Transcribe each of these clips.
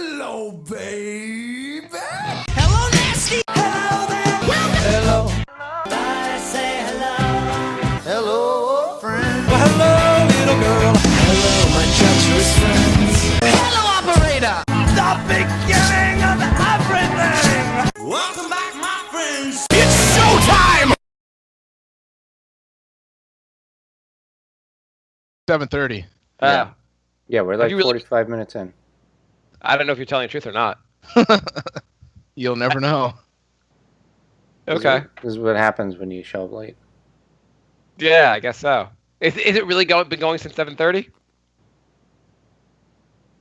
Hello, baby. Hello, nasty. Hello there. Hello. I say hello. Hello, friend. Well, hello, little girl. Hello, my treacherous friends. Hello, operator. The beginning of everything. Welcome back, my friends. It's showtime. 7:30. Yeah, we're like you really- 45 minutes in. I don't know if you're telling the truth or not. You'll never know. Okay. This is what happens when you show up late. Yeah, I guess so. Is it really been going since 7:30?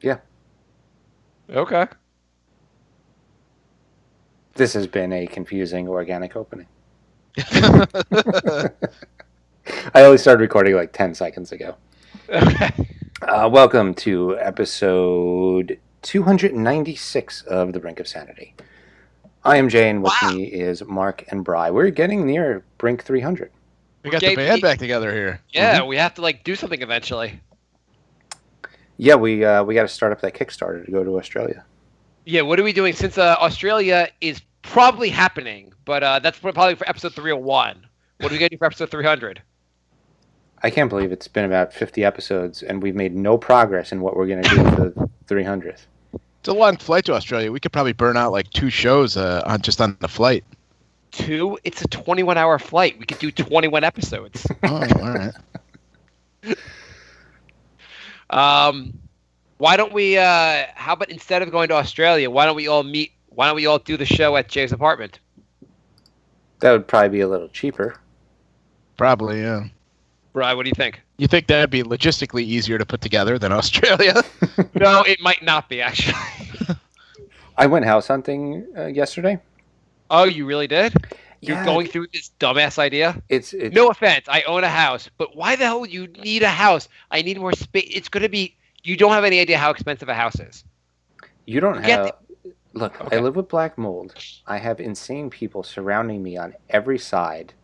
Yeah. Okay. This has been a confusing organic opening. I only started recording like 10 seconds ago. Okay. Welcome to episode 296 of The Brink of Sanity. I am Jay, and with me is Marc and Bri. We're getting near Brink 300. We got the band back together here. Yeah, we have to do something eventually. Yeah, we got to start up that Kickstarter to go to Australia. Yeah, what are we doing since Australia is probably happening, but that's probably for episode 301. What are we going to do for episode 300? I can't believe it's been about 50 episodes, and we've made no progress in what we're going to do for the 300th. It's a long flight to Australia. We could probably burn out like 2 shows on the flight. 2? It's a 21-hour flight. We could do 21 episodes. Oh, all right. Why don't we? How about instead of going to Australia, why don't we all meet? Why don't we all do the show at Jay's apartment? That would probably be a little cheaper. Probably, yeah. Bri, what do you think? You think that'd be logistically easier to put together than Australia? No, it might not be actually. I went house hunting yesterday. Oh, you really did? You're Yeah. going through this dumbass idea? It's No offense, I own a house, but why the hell would you need a house? I need more space. It's going to be. You don't have any idea how expensive a house is. You don't Get have. Look, Okay. I live with black mold. I have insane people surrounding me on every side.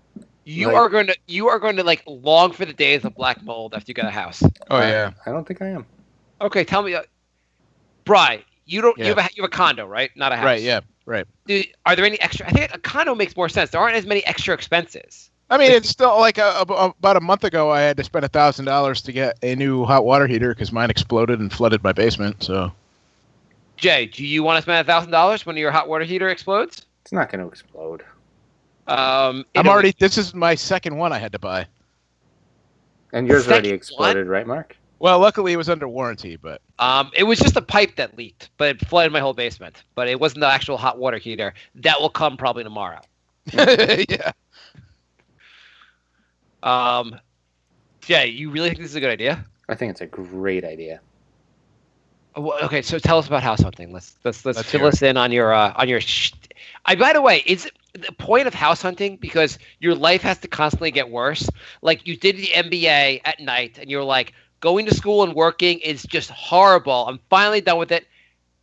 You Like- are going to long for the days of black mold after you get a house. Oh, yeah. I don't think I am. Okay, tell me, Bri, you don't. Yeah. You have a condo, right? Not a house. Right, yeah, right. Are there any extra? I think a condo makes more sense. There aren't as many extra expenses. I mean, it's still like about a month ago, I had to spend $1,000 to get a new hot water heater because mine exploded and flooded my basement. So, Jay, do you want to spend $1,000 when your hot water heater explodes? It's not going to explode. This is my second one I had to buy. And yours already Second exploded, right, Mark? Well, luckily it was under warranty, but It was just a pipe that leaked, but it flooded my whole basement. But it wasn't the actual hot water heater. That will come probably tomorrow. yeah. Jay, you really think this is a good idea? I think it's a great idea. Okay, so tell us about house hunting. Let's Let's fill hear us in on your by the way, is it the point of house hunting because your life has to constantly get worse? Like you did the MBA at night, and you're like, going to school and working is just horrible. I'm finally done with it.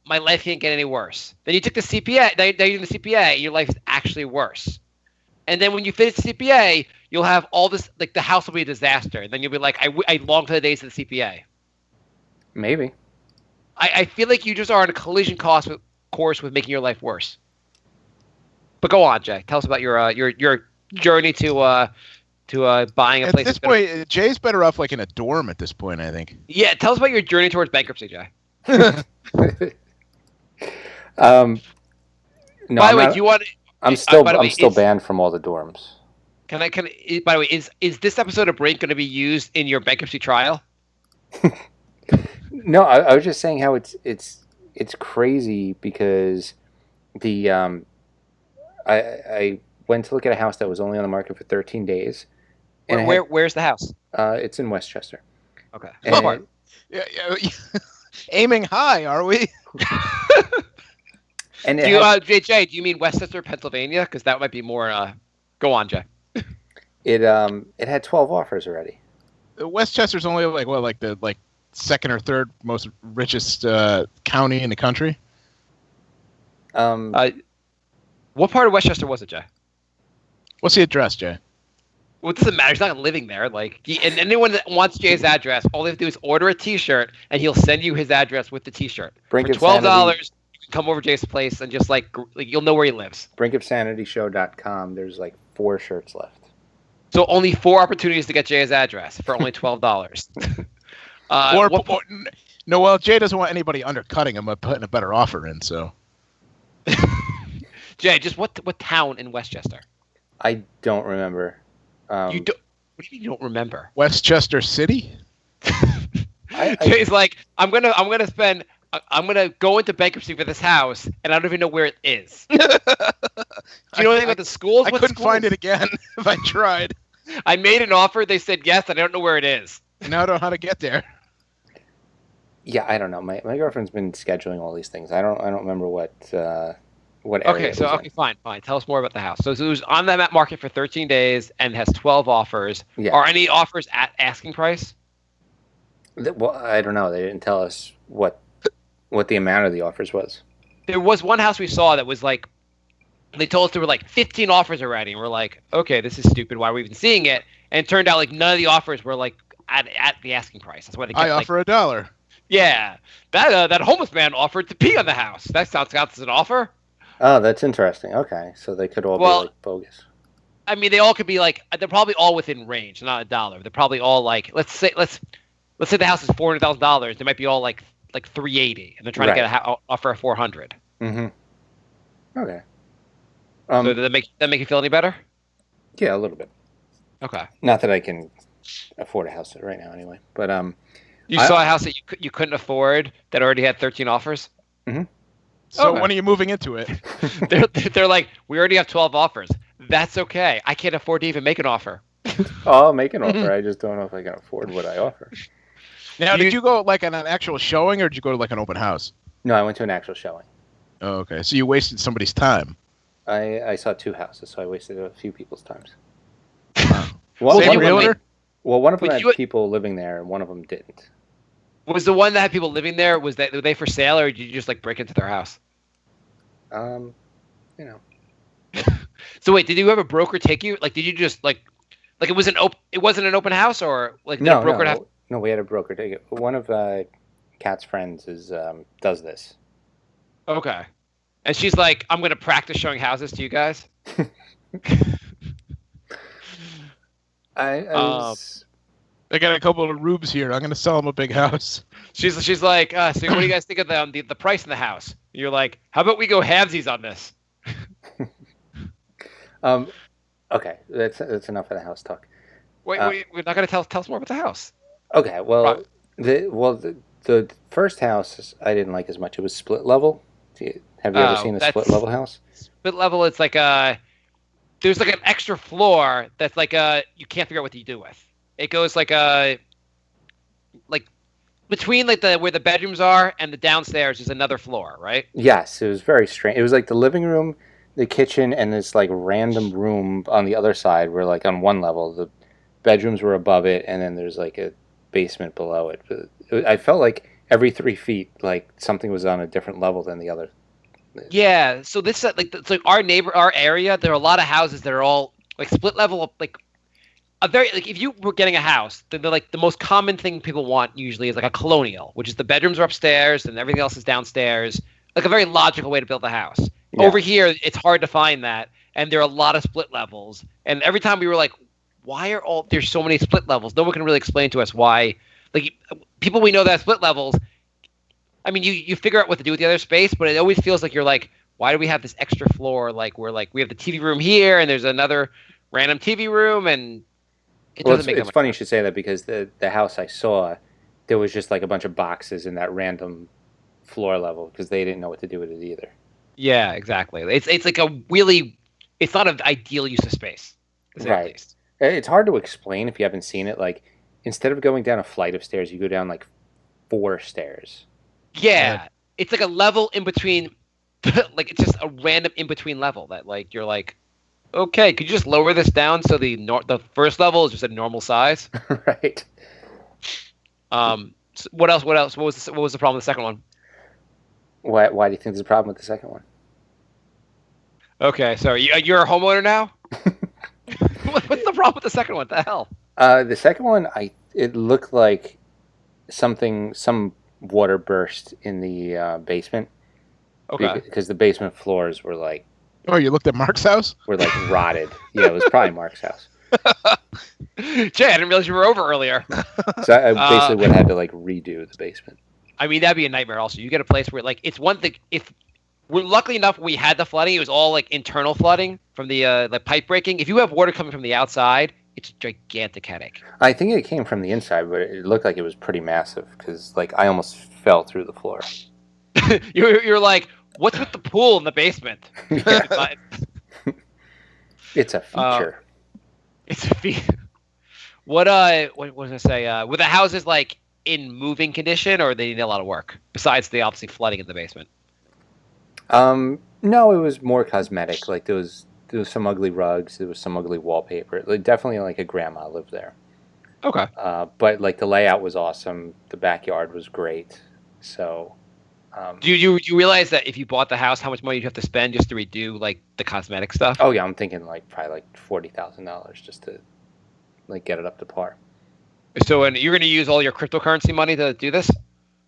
My life can't get any worse. Then you took the CPA. Now you're doing the CPA. Your life is actually worse. And then when you finish the CPA, you'll have all this. Like the house will be a disaster. And then you'll be like, I long for the days of the CPA. Maybe. I feel like you just are on a collision course with making your life worse. But go on, Jay. Tell us about your journey to buying a At place. this point, Jay's better off like in a dorm at this point, I think. Yeah, tell us about your journey towards bankruptcy, Jay. No, By the way, do you want? I'm still by the way, banned from all the dorms. By the way, is this episode of Brink going to be used in your bankruptcy trial? No, I was just saying how it's crazy because the I went to look at a house that was only on the market for 13 days. And Where's the house? it's in Westchester. Okay. And Yeah, aiming high, are we? and Do you, Jay, do you mean Westchester, Pennsylvania? Because that might be more. Go on, Jay. it had 12 offers already. Westchester's only like the second or third most richest county in the country. What part of Westchester was it, Jay? What's the address, Jay? Well, it doesn't matter. He's not living there. And anyone that wants Jay's address, all they have to do is order a T-shirt, and he'll send you his address with the T-shirt. For $12, you can come over to Jay's place and just you'll know where he lives. brinkofsanityshow.com. There's 4 shirts left. So only 4 opportunities to get Jay's address for only $12. Well, Jay doesn't want anybody undercutting him by putting a better offer in. So, Jay, just what town in Westchester? I don't remember. You don't? What do you mean you don't remember? Westchester City. Jay's like, I'm gonna go into bankruptcy for this house, and I don't even know where it is. Do you know anything about the schools? I couldn't find it again if I tried. I made an offer. They said yes, and I don't know where it is. Now I don't know how to get there. Yeah, I don't know. My girlfriend's been scheduling all these things. I don't remember what area. Okay, fine. Tell us more about the house. So it was on the market for 13 days and has 12 offers. Yeah. Are any offers at asking price? Well, I don't know. They didn't tell us what the amount of the offers was. There was one house we saw that was they told us there were 15 offers already, and we're like, okay, this is stupid. Why are we even seeing it? And it turned out none of the offers were at the asking price. That's why they kept, I offer $1. Yeah, that homeless man offered to pee on the house. That sounds as an offer. Oh, that's interesting. Okay, so they could all be bogus. I mean, they all could be they're probably all within range, not $1. They're probably all let's say the house is $400,000. They might be all like $380, and they're trying to get offer a $400. Mm-hmm. Okay. So did that make you feel any better? Yeah, a little bit. Okay. Not that I can afford a house right now, anyway. But you saw a house that you couldn't afford that already had 13 offers. Mm-hmm. So when are you moving into it? they're like, we already have 12 offers. That's okay. I can't afford to even make an offer. Oh, I'll make an offer. I just don't know if I can afford what I offer. Now, did you go on an actual showing, or did you go to an open house? No, I went to an actual showing. Oh, okay. So you wasted somebody's time. I saw 2 houses, so I wasted a few people's times. Same realtor? One of them had people living there, and one of them didn't. Was the one that had people living there, were they for sale, or did you just break into their house? So wait, did you have a broker take you? Did you just it was it wasn't an open house, or No, we had a broker take it. One of Kat's friends does this. Okay. And she's like, I'm going to practice showing houses to you guys. I got a couple of rubes here. I'm going to sell them a big house. She's like, so what do you guys think of the price in the house? And you're like, how about we go halvesies on this? Okay, that's enough of the house talk. Wait, we're not going to tell us more about the house. Okay, well, the first house I didn't like as much. It was split level. Have you ever seen a split level house? Split level, it's there's an extra floor that's you can't figure out what to do with. It goes between where the bedrooms are and the downstairs is another floor, right? Yes, it was very strange. It was the living room, the kitchen, and this random room on the other side were on one level. The bedrooms were above it, and then there's a basement below it. I felt like every 3 feet, something was on a different level than the other. Yeah, so this it's our area. There are a lot of houses that are all split level, a very if you were getting a house, the most common thing people want usually is a colonial, which is the bedrooms are upstairs and everything else is downstairs. A very logical way to build a house. Yeah. Over here, it's hard to find that, and there are a lot of split levels. And every time we were like, why are there's so many split levels? No one can really explain to us why. People we know that have split levels. I mean, you figure out what to do with the other space, but it always feels like you're why do we have this extra floor? We have the TV room here, and there's another random TV room, and it doesn't make sense. It's funny you should say that because the house I saw, there was just a bunch of boxes in that random floor level because they didn't know what to do with it either. Yeah, exactly. It's it's not an ideal use of space. Right. It's hard to explain if you haven't seen it. Instead of going down a flight of stairs, you go down 4 stairs. Yeah, it's a level in between. It's just a random in between level that you're okay, could you just lower this down so the first level is just a normal size? Right. So what else? What was the problem with the second one? Why do you think there's a problem with the second one? Okay, so you're a homeowner now? What's the problem with the second one? What the hell? The second one, it looked like some water burst in the basement. Okay. Because the basement floors were like Oh, you looked at Mark's house? rotted. Yeah, it was probably Mark's house. Jay, I didn't realize you were over earlier. So I basically would have had to like redo the basement. I mean, that'd be a nightmare. Also, you get a place where like it's one thing. If we're lucky enough, we had the flooding. It was all like internal flooding from the pipe breaking. If you have water coming from the outside, it's a gigantic headache. I think it came from the inside, but it looked like it was pretty massive because like I almost fell through the floor. You're like, what's with the pool in the basement? It's a feature. It's a feat. What was I say? Were the houses like in moving condition, or they need a lot of work besides the obviously flooding in the basement? No, it was more cosmetic. Like there was some ugly rugs, there was some ugly wallpaper. Like definitely like a grandma lived there. Okay. But like the layout was awesome. The backyard was great. So. Do you realize that if you bought the house, how much money you'd have to spend just to redo like the cosmetic stuff? Oh yeah, I'm thinking like probably like $40,000 just to like get it up to par. So, and you're going to use all your cryptocurrency money to do this?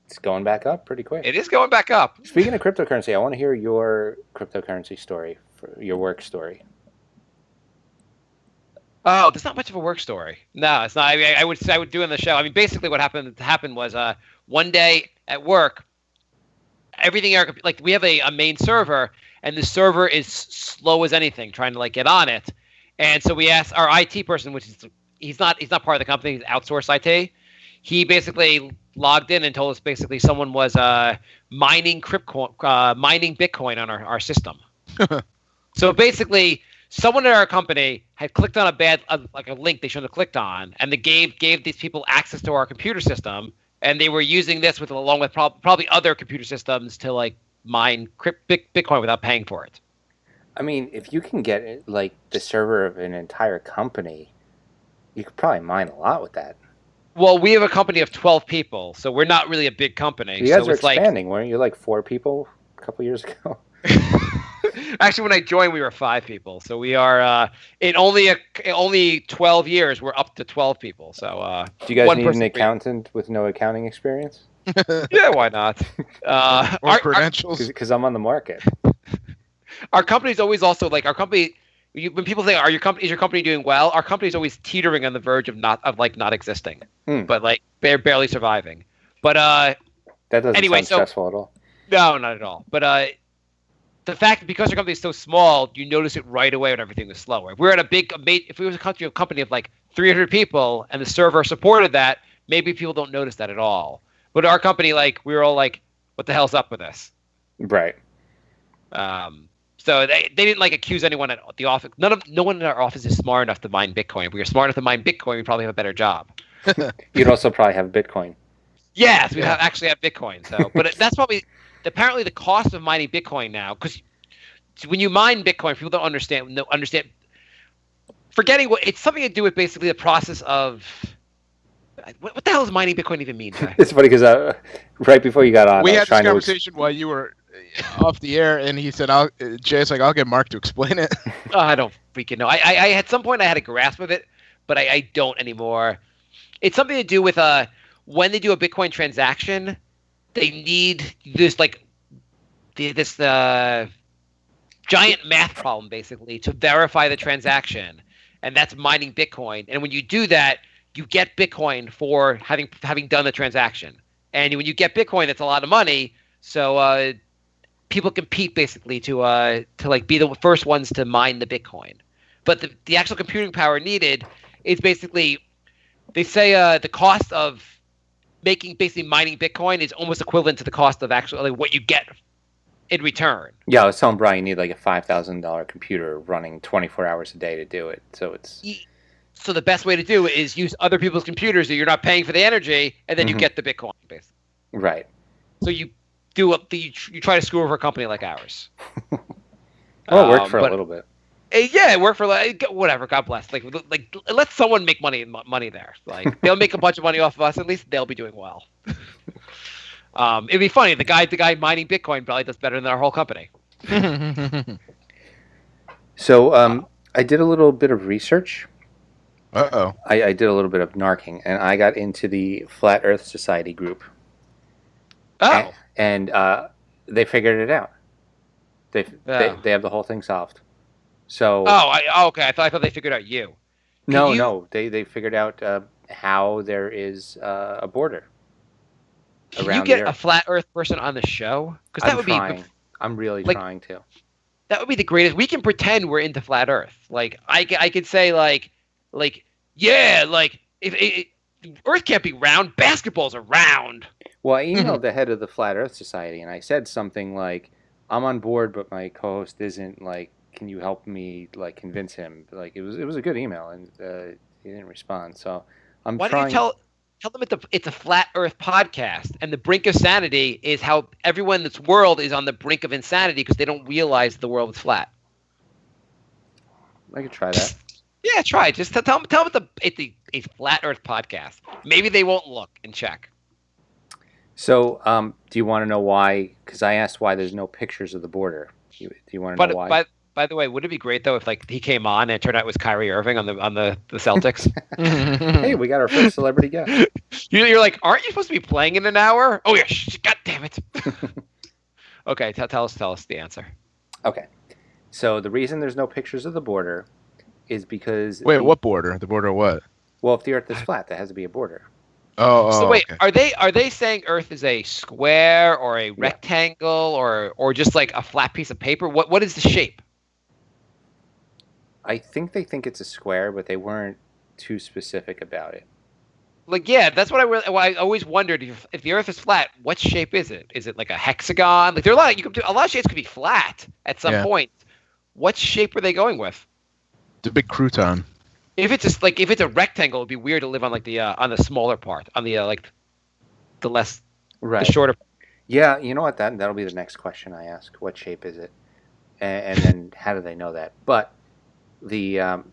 It's going back up pretty quick. It is going back up. Speaking of cryptocurrency, I want to hear your cryptocurrency story, for your work story. Oh, there's not much of a work story. No, it's not. I mean, I would do in the show. I mean, basically what happened was one day at work, everything like we have a main server, and the server is slow as anything trying to like get on it. And so we asked our IT person, which is he's not part of the company, he's outsourced IT. He basically logged in and told us basically someone was mining Bitcoin on our system. So basically, someone at our company had clicked on a link they shouldn't have clicked on, and they gave these people access to our computer system, and they were using this along with probably other computer systems to like mine Bitcoin without paying for it. I mean, if you can get like the server of an entire company, you could probably mine a lot with that. Well, we have a company of 12 people, so we're not really a big company. You guys so are it's expanding, weren't you? Like 4 people a couple years ago. Actually, when I joined, we were 5 people. So we are in only 12 years, we're up to 12 people. So do you guys need an accountant with no accounting experience? Yeah, why not? Or credentials? Because I'm on the market. Our company's always also like our company. When people say, is your company doing well? Our company's always teetering on the verge of not existing, but like they're barely surviving. But that doesn't sound stressful at all. No, not at all. But the fact that because your company is so small, you notice it right away when everything was slower. If we were at if we was a company of like 300 people and the server supported that, maybe people don't notice that at all. But our company, like we were all like, what the hell's up with this? Right. So they didn't like accuse anyone at the office. No one in our office is smart enough to mine Bitcoin. If we were smart enough to mine Bitcoin, we'd probably have a better job. You'd also probably have Bitcoin. Yes, we actually have Bitcoin. So, but that's probably apparently the cost of mining Bitcoin now. Because when you mine Bitcoin, people don't understand. Forgetting what it's something to do with basically the process of what the hell does mining Bitcoin even mean, Jay? It's funny because right before you got on, we had this conversation while you were off the air, and he said, Jay's like, I'll get Mark to explain it. Oh, I don't freaking know. I at some point I had a grasp of it, but I don't anymore. It's something to do with when they do a Bitcoin transaction, they need this giant math problem basically to verify the transaction, and that's mining Bitcoin. And when you do that, you get Bitcoin for having done the transaction. And when you get Bitcoin, that's a lot of money. So people compete basically to like be the first ones to mine the Bitcoin. But the actual computing power needed is basically, they say the cost of mining Bitcoin is almost equivalent to the cost of actually what you get in return. Yeah, I was telling Brian you need like a $5,000 computer running 24 hours a day to do it. So the best way to do it is use other people's computers that you're not paying for the energy, and then you get the Bitcoin, basically. Right. So you you try to screw over a company like ours. Well, it worked for a little bit. Yeah, it worked for whatever. God bless. Like let someone make money there. Like they'll make a bunch of money off of us. At least they'll be doing well. It'd be funny. The guy mining Bitcoin probably does better than our whole company. So I did a little bit of research, Uh-oh. I did a little bit of narking, and I got into the Flat Earth Society group. Oh. And they figured it out. They Oh. have the whole thing solved. So Okay. I thought they figured out you. no, they figured out how there is a border. Can around you get the a Earth. flat Earth person on the show? Because that would be I'm really like- trying to. that would be the greatest. We can pretend we're into flat Earth. Like I could say like yeah, like if Earth can't be round, basketballs are round. Well, I emailed the head of the Flat Earth Society, and I said something like, "I'm on board, but my co-host isn't. Like, can you help me like convince him?" Like it was a good email, and he didn't respond. So I'm Why trying. don't you tell them it's a flat Earth podcast, and the brink of sanity is how everyone in this world is on the brink of insanity because they don't realize the world is flat. I could try that. Yeah, try it. Just tell them it's a flat Earth podcast. Maybe they won't look and check. So, do you want to know why? Because I asked why there's no pictures of the border. Do you want to know why? By the way, would it be great though if like he came on and it turned out it was Kyrie Irving on the Celtics? Hey, we got our first celebrity guest. You're like, aren't you supposed to be playing in an hour? Oh yeah, God damn it. Okay, tell us the answer. Okay. So the reason there's no pictures of the border is because Wait, what border? The border of what? Well, if the Earth is flat, there has to be a border. So wait, okay. are they saying Earth is a square or a rectangle or just like a flat piece of paper? What is the shape? I think they think it's a square, but they weren't too specific about it. Like yeah, that's what I always wondered if the Earth is flat, what shape is it? Is it like a hexagon? Like there are a lot of shapes could be flat at some point. What shape are they going with? The big crouton. If it's a rectangle, it'd be weird to live on like the on the smaller part, on the the less Right. the shorter. Yeah, you know what? That'll be the next question I ask. What shape is it? And then how do they know that? But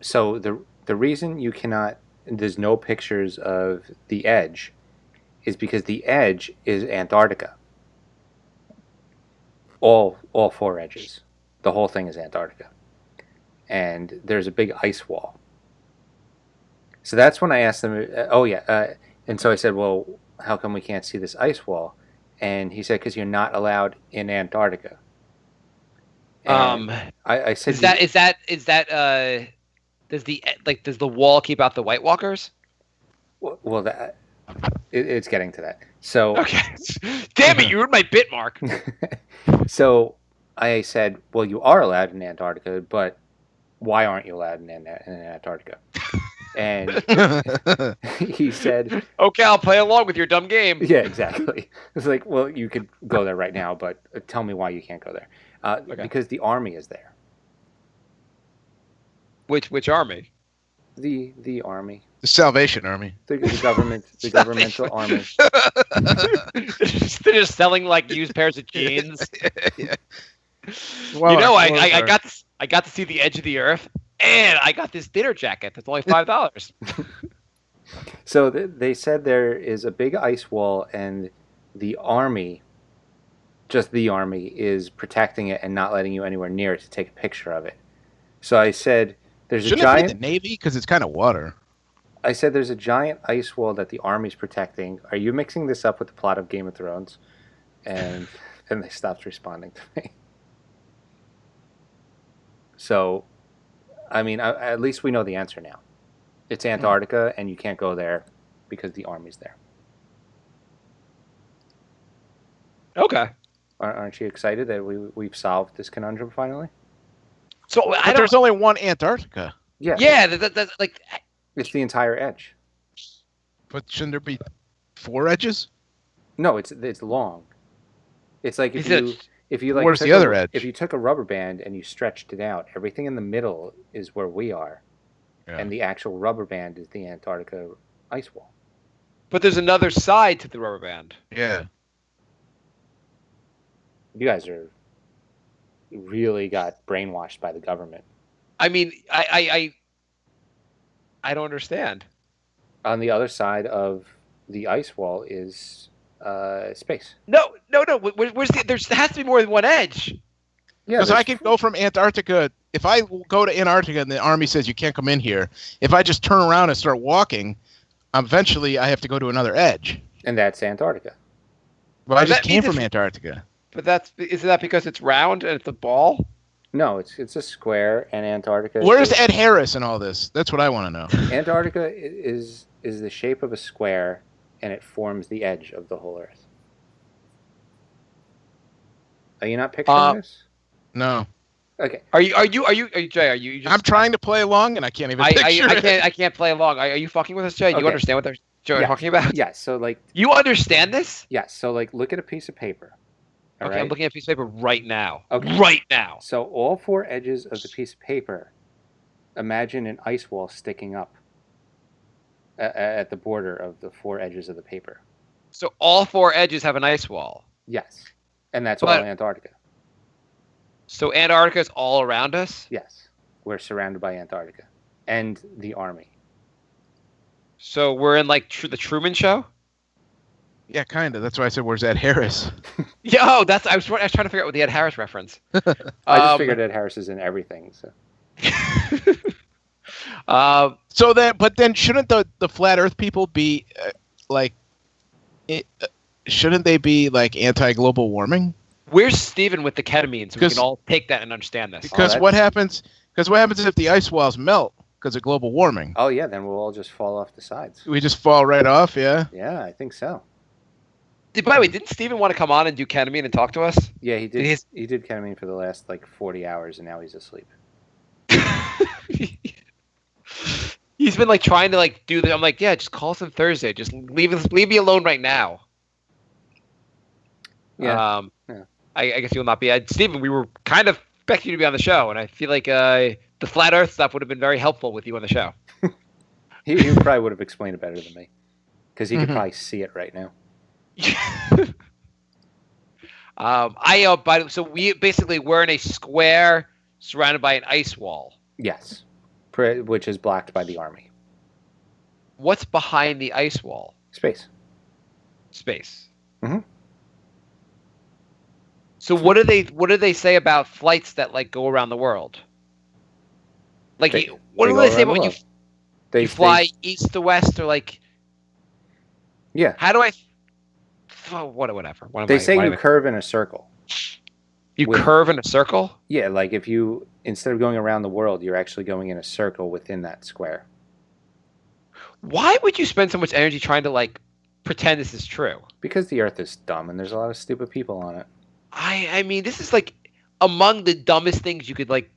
so the reason you cannot there's no pictures of the edge is because the edge is Antarctica. All four edges. The whole thing is Antarctica. And there's a big ice wall. So that's when I asked them, and so I said, well, how come we can't see this ice wall? And he said, because you're not allowed in Antarctica. And I said, Is that does the wall keep out the White Walkers? well, it's getting to that. So Okay. Damn it, you ruined my bit, Mark. So I said, well, you are allowed in Antarctica, but why aren't you allowed in Antarctica? And he said, Okay, I'll play along with your dumb game. yeah, exactly. It's like, well, you could go there right now, but tell me why you can't go there. Because the army is there. Which army? The army. The Salvation Army. The government. The governmental army. They're just selling like used pairs of jeans. Well, You know, our I clothes I got to see the edge of the Earth, and I got this dinner jacket that's only $5. So they said there is a big ice wall, and the army, just the army, is protecting it and not letting you anywhere near it to take a picture of it. So I said, there's Shouldn't a it be giant. the Navy? Because it's kind of water. I said there's a giant ice wall that the army's protecting. Are you mixing this up with the plot of Game of Thrones? And then they stopped responding to me. So, I mean, at least we know the answer now. It's Antarctica, and you can't go there because the army's there. Okay. Aren't you excited that we've solved this conundrum finally? So But there's only one Antarctica. Yeah. Yeah, that's like It's the entire edge. But shouldn't there be 4 edges? No, it's long. It's like if you like. Where's took the other edge? If you took a rubber band and you stretched it out, everything in the middle is where we are, and the actual rubber band is the Antarctica ice wall. But there's another side to the rubber band. Yeah. You guys are really got brainwashed by the government. I mean, I don't understand. On the other side of the ice wall is space. No. Where's there has to be more than one edge. Yeah, Because I can go from Antarctica if I go to Antarctica and the army says you can't come in here, if I just turn around and start walking, eventually I have to go to another edge. And that's Antarctica. Well, I just that came means from Antarctica. But isn't that because it's round and it's a ball? No, it's a square, and Antarctica. Where's Ed Harris in all this? That's what I want to know. Antarctica is the shape of a square, and it forms the edge of the whole Earth. Are you not picturing this? No. Okay. Are you Jay? Are you? Just, I'm trying to play along, and I can't even picture it. I can't play along. Are you fucking with us, Jay? Okay. You understand what they're talking about? Yeah. So like. You understand this? Yeah. So like, look at a piece of paper. All Okay, right? I'm looking at a piece of paper right now. Okay. Right now. So all four edges of the piece of paper, imagine an ice wall sticking up at the border of the four edges of the paper. So all four edges have an ice wall. Yes. And that's But- all Antarctica. So Antarctica is all around us? Yes. We're surrounded by Antarctica and the army. So we're in like the Truman Show? Yeah, kind of. That's why I said, "Where's Ed Harris?" Yeah, I was trying to figure out what the Ed Harris reference. I just figured Ed Harris is in everything. So But then shouldn't the flat Earth people be shouldn't they be like anti-global warming? Where's Steven with the ketamine so we 'Cause- can all take that and understand this? Because what happens? Because what happens if the ice walls melt because of global warming? oh yeah, then we'll all just fall off the sides. We just fall right off. Yeah. Yeah, I think so. By the way, didn't Steven want to come on and do ketamine and talk to us? Yeah, he did. He's- He did ketamine for the last like 40 hours, and now he's asleep. He's been like trying to like do that. I'm like, yeah, just call us on Thursday. Just leave me alone right now. Yeah. Yeah. I guess you'll not be. Steven, we were kind of expecting you to be on the show, and I feel like the flat Earth stuff would have been very helpful with you on the show. He probably would have explained it better than me, because he could probably see it right now. So we're in a square surrounded by an ice wall. Yes, which is blocked by the army. What's behind the ice wall? Space. Space. Mhm. So what do they say about flights that like go around the world? Like what do go they say around about the when world. you fly east to west or like? Yeah. How do I? Whatever. They say you curve in a circle. You curve in a circle? Yeah, like if you, instead of going around the world, you're actually going in a circle within that square. Why would you spend so much energy trying to like pretend this is true? Because the Earth is dumb and there's a lot of stupid people on it. I mean, this is like among the dumbest things you could like.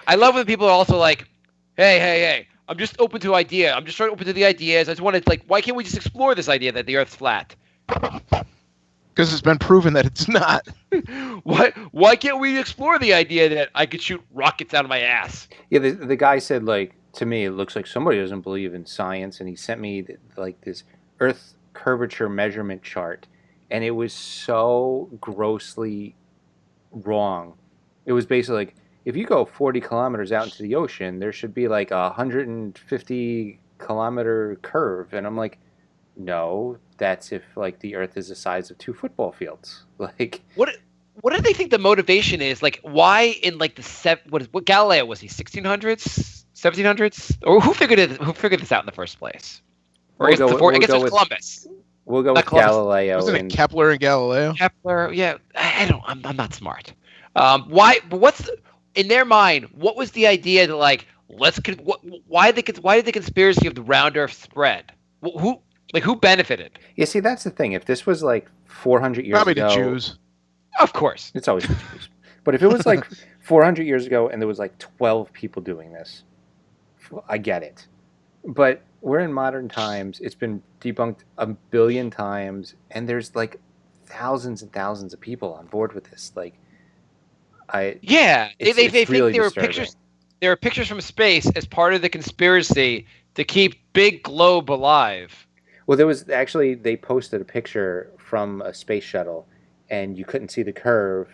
I love when people are also like, hey, I'm just open to idea. I'm just trying to open to the ideas. I just want to like, why can't we just explore this idea that the Earth's flat? Because it's been proven that it's not. Why can't we explore the idea that I could shoot rockets out of my ass? Yeah, the guy said, like, to me, it looks like somebody doesn't believe in science, and he sent me like this Earth curvature measurement chart, and it was so grossly wrong. It was basically like, if you go 40 kilometers out into the ocean, there should be like a 150 kilometer curve, and I'm like, no, that's if like the Earth is the size of 2 football fields. Like, what do they think the motivation is? Like, why in like what Galileo was he 1600s, 1700s, or who figured this out in the first place? Or I guess it's Columbus. We'll go Not with Columbus. Galileo. Wasn't it Kepler and Galileo? Kepler, yeah. I'm not smart. Why? But in their mind? What was the idea that like why did the conspiracy of the round Earth spread? Who benefited? Yeah, see, that's the thing. If this was like 400 years Probably ago, the Jews. Of course. it's always the Jews. But if it was like 400 years ago and there was like 12 people doing this, I get it. But we're in modern times. It's been debunked a billion times, and there's like thousands and thousands of people on board with this. Like, they think really there were disturbing. pictures. There are pictures from space as part of the conspiracy to keep Big Globe alive. Well, there was actually, they posted a picture from a space shuttle, and you couldn't see the curve.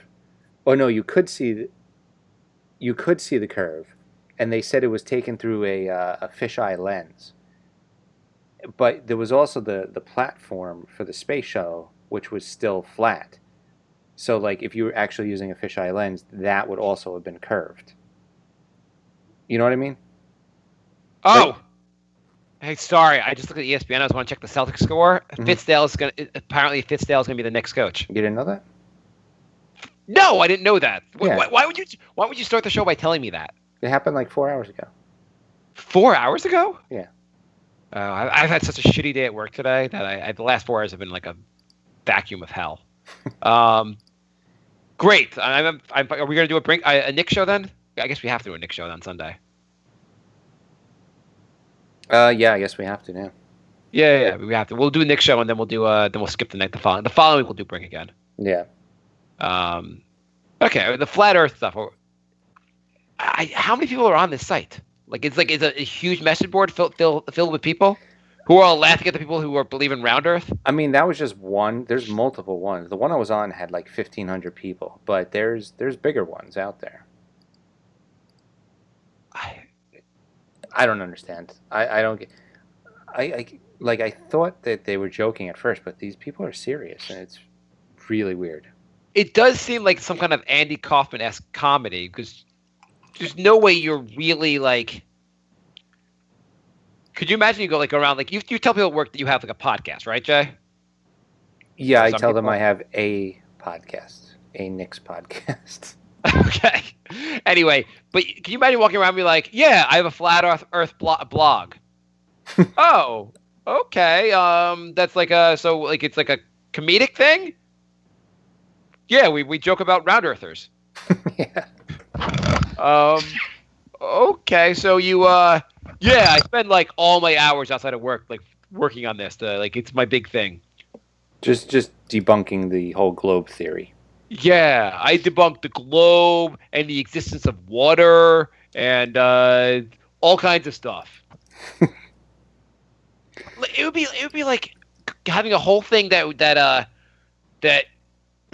Oh no, you could see the curve, and they said it was taken through a fisheye lens. But there was also the platform for the space shuttle, which was still flat. So like if you were actually using a fisheye lens, that would also have been curved. You know what I mean? Oh. Hey, sorry. I just looked at ESPN. I was want to check the Celtics score. Apparently Fitzdale's gonna be the next coach. You didn't know that? No, I didn't know that. Yeah. Why would you start the show by telling me that? It happened like 4 hours ago. 4 hours ago? Yeah. I've had such a shitty day at work today that the last 4 hours have been like a vacuum of hell. Great. Are we gonna do a Nick show then? I guess we have to do a Nick show on Sunday. Yeah, I guess we have to now. Yeah, we have to. We'll do a Nick show and then we'll skip the night. The following week we'll do Bring Again. Yeah. Okay, the flat Earth stuff. How many people are on this site? It's a huge message board filled with people who are all laughing at the people who are believing round Earth. I mean, that was just one. There's multiple ones. The one I was on had like 1,500 people, but there's bigger ones out there. I don't understand. I don't get. I thought that they were joking at first, but these people are serious, and it's really weird. It does seem like some kind of Andy Kaufman-esque comedy because there's no way you're really like. Could you imagine you go like around like you tell people at work that you have like a podcast, right, Jay? Yeah, I tell them I have a podcast, a Nick's podcast. Okay. Anyway, but can you imagine walking around and be like, yeah, I have a flat Earth blog. Oh, okay. That's like it's like a comedic thing. Yeah, we joke about round earthers. Yeah. Okay, so I spend like all my hours outside of work, like working on this. It's my big thing. Just debunking the whole globe theory. Yeah, I debunked the globe and the existence of water and all kinds of stuff. It would be like having a whole thing that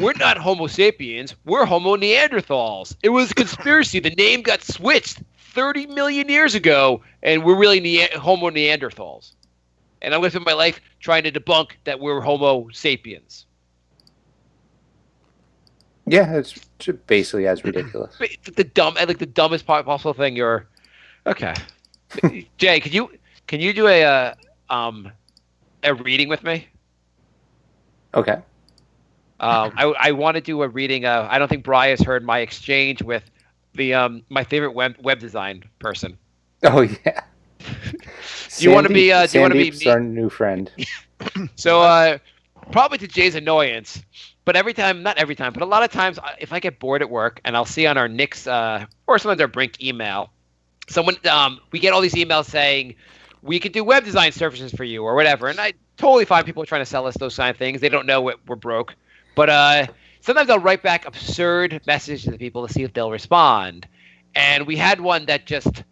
we're not Homo sapiens, we're Homo Neanderthals. It was a conspiracy. The name got switched 30 million years ago, and we're really Homo Neanderthals. And I'm going to spend my life trying to debunk that we're Homo sapiens. Yeah, it's basically as ridiculous. The dumbest possible thing. You're okay. Jay, can you do a reading with me? Okay. I want to do a reading. I don't think Bri has heard my exchange with the my favorite web design person. Oh yeah. Do you want to be? Do you want to be our new friend? So probably to Jay's annoyance, but not every time, but a lot of times, if I get bored at work and I'll see on our Nick's or sometimes our Brink email, we get all these emails saying we could do web design services for you or whatever, and I totally find people trying to sell us those kind of things. They don't know we're broke, but sometimes I'll write back absurd messages to the people to see if they'll respond, and we had one that just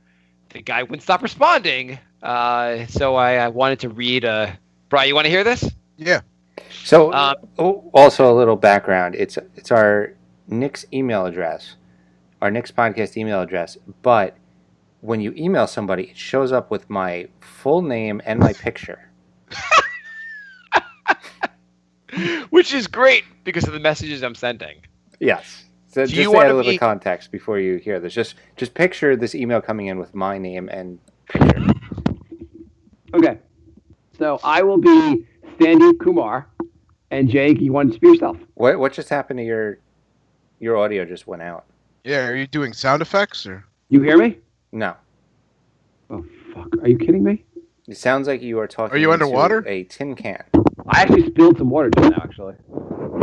the guy wouldn't stop responding. So I wanted to read. Bri, you want to hear this? Yeah. So, also a little background. It's our Nick's email address, our Nick's podcast email address. But when you email somebody, it shows up with my full name and my picture. Which is great because of the messages I'm sending. Yes. So just to add a little context before you hear this. Just picture this email coming in with my name and picture. Okay. So I will be Sandeep Kumar, and Jake, you want to speak yourself? What just happened to your audio? Just went out. Yeah, are you doing sound effects or? You hear me? No. Oh fuck! Are you kidding me? It sounds like you are talking. Are you underwater? A tin can. I actually spilled some water just now. Actually.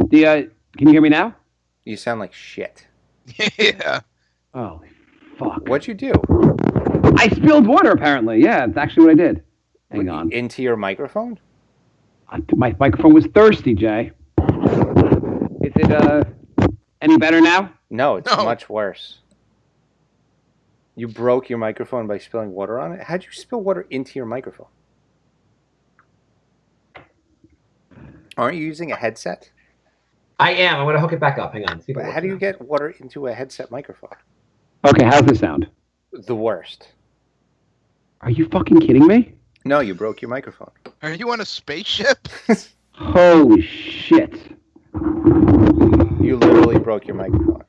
Can you hear me now? You sound like shit. Yeah. Oh fuck! What'd you do? I spilled water. Apparently, yeah, that's actually what I did. Hang on. Into your microphone? My microphone was thirsty, Jay. Is it any better now? No, it's much worse. You broke your microphone by spilling water on it? How'd you spill water into your microphone? Aren't you using a headset? I am. I'm going to hook it back up. Hang on. See if How do you get water into a headset microphone? Okay, how's this sound? The worst. Are you fucking kidding me? No, you broke your microphone. Are you on a spaceship? Holy shit. You literally broke your microphone.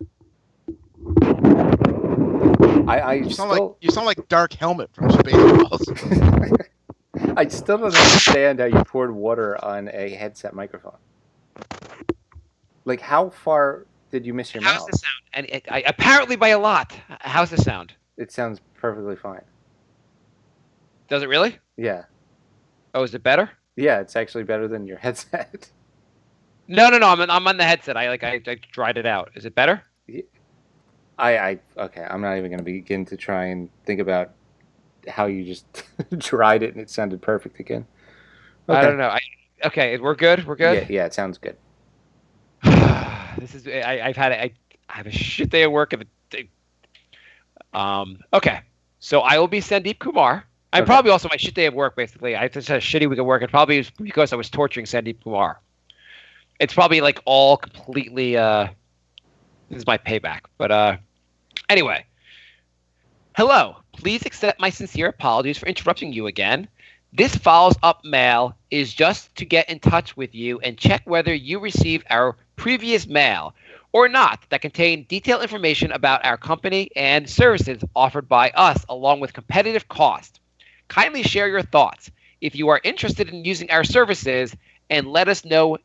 You sound like Dark Helmet from Spaceballs. I still don't understand how you poured water on a headset microphone. Like, how far did you miss your How's mouth? the sound? And apparently by a lot. How's the sound? It sounds perfectly fine. Does it really? Yeah. Oh, is it better? Yeah, it's actually better than your headset. No. I'm on the headset. I dried it out. Is it better? Okay, I'm not even going to begin to try and think about how you just dried it and it sounded perfect again. Okay. I don't know. Okay, we're good. We're good. Yeah, it sounds good. This is I have a shit day at work okay. So I will be Sandeep Kumar. I'm Okay. probably also my shit day at work. Basically, I just had a shitty week at work. It probably was because I was torturing Sandeep Kumar. It's probably like all completely. This is my payback. But anyway, hello. Please accept my sincere apologies for interrupting you again. This follows up mail is just to get in touch with you and check whether you received our previous mail or not that contained detailed information about our company and services offered by us along with competitive cost. Kindly share your thoughts if you are interested in using our services and let us know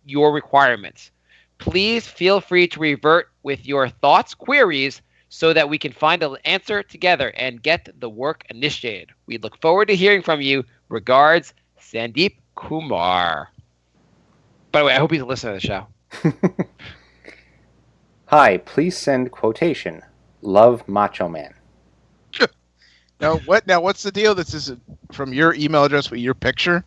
your requirements. Please feel free to revert with your thoughts, queries, so that we can find an answer together and get the work initiated. We look forward to hearing from you. Regards, Sandeep Kumar. By the way, I hope he's a listener to the show. Hi, please send quotation. Love, Macho Man. Now what's the deal? This is from your email address with your picture?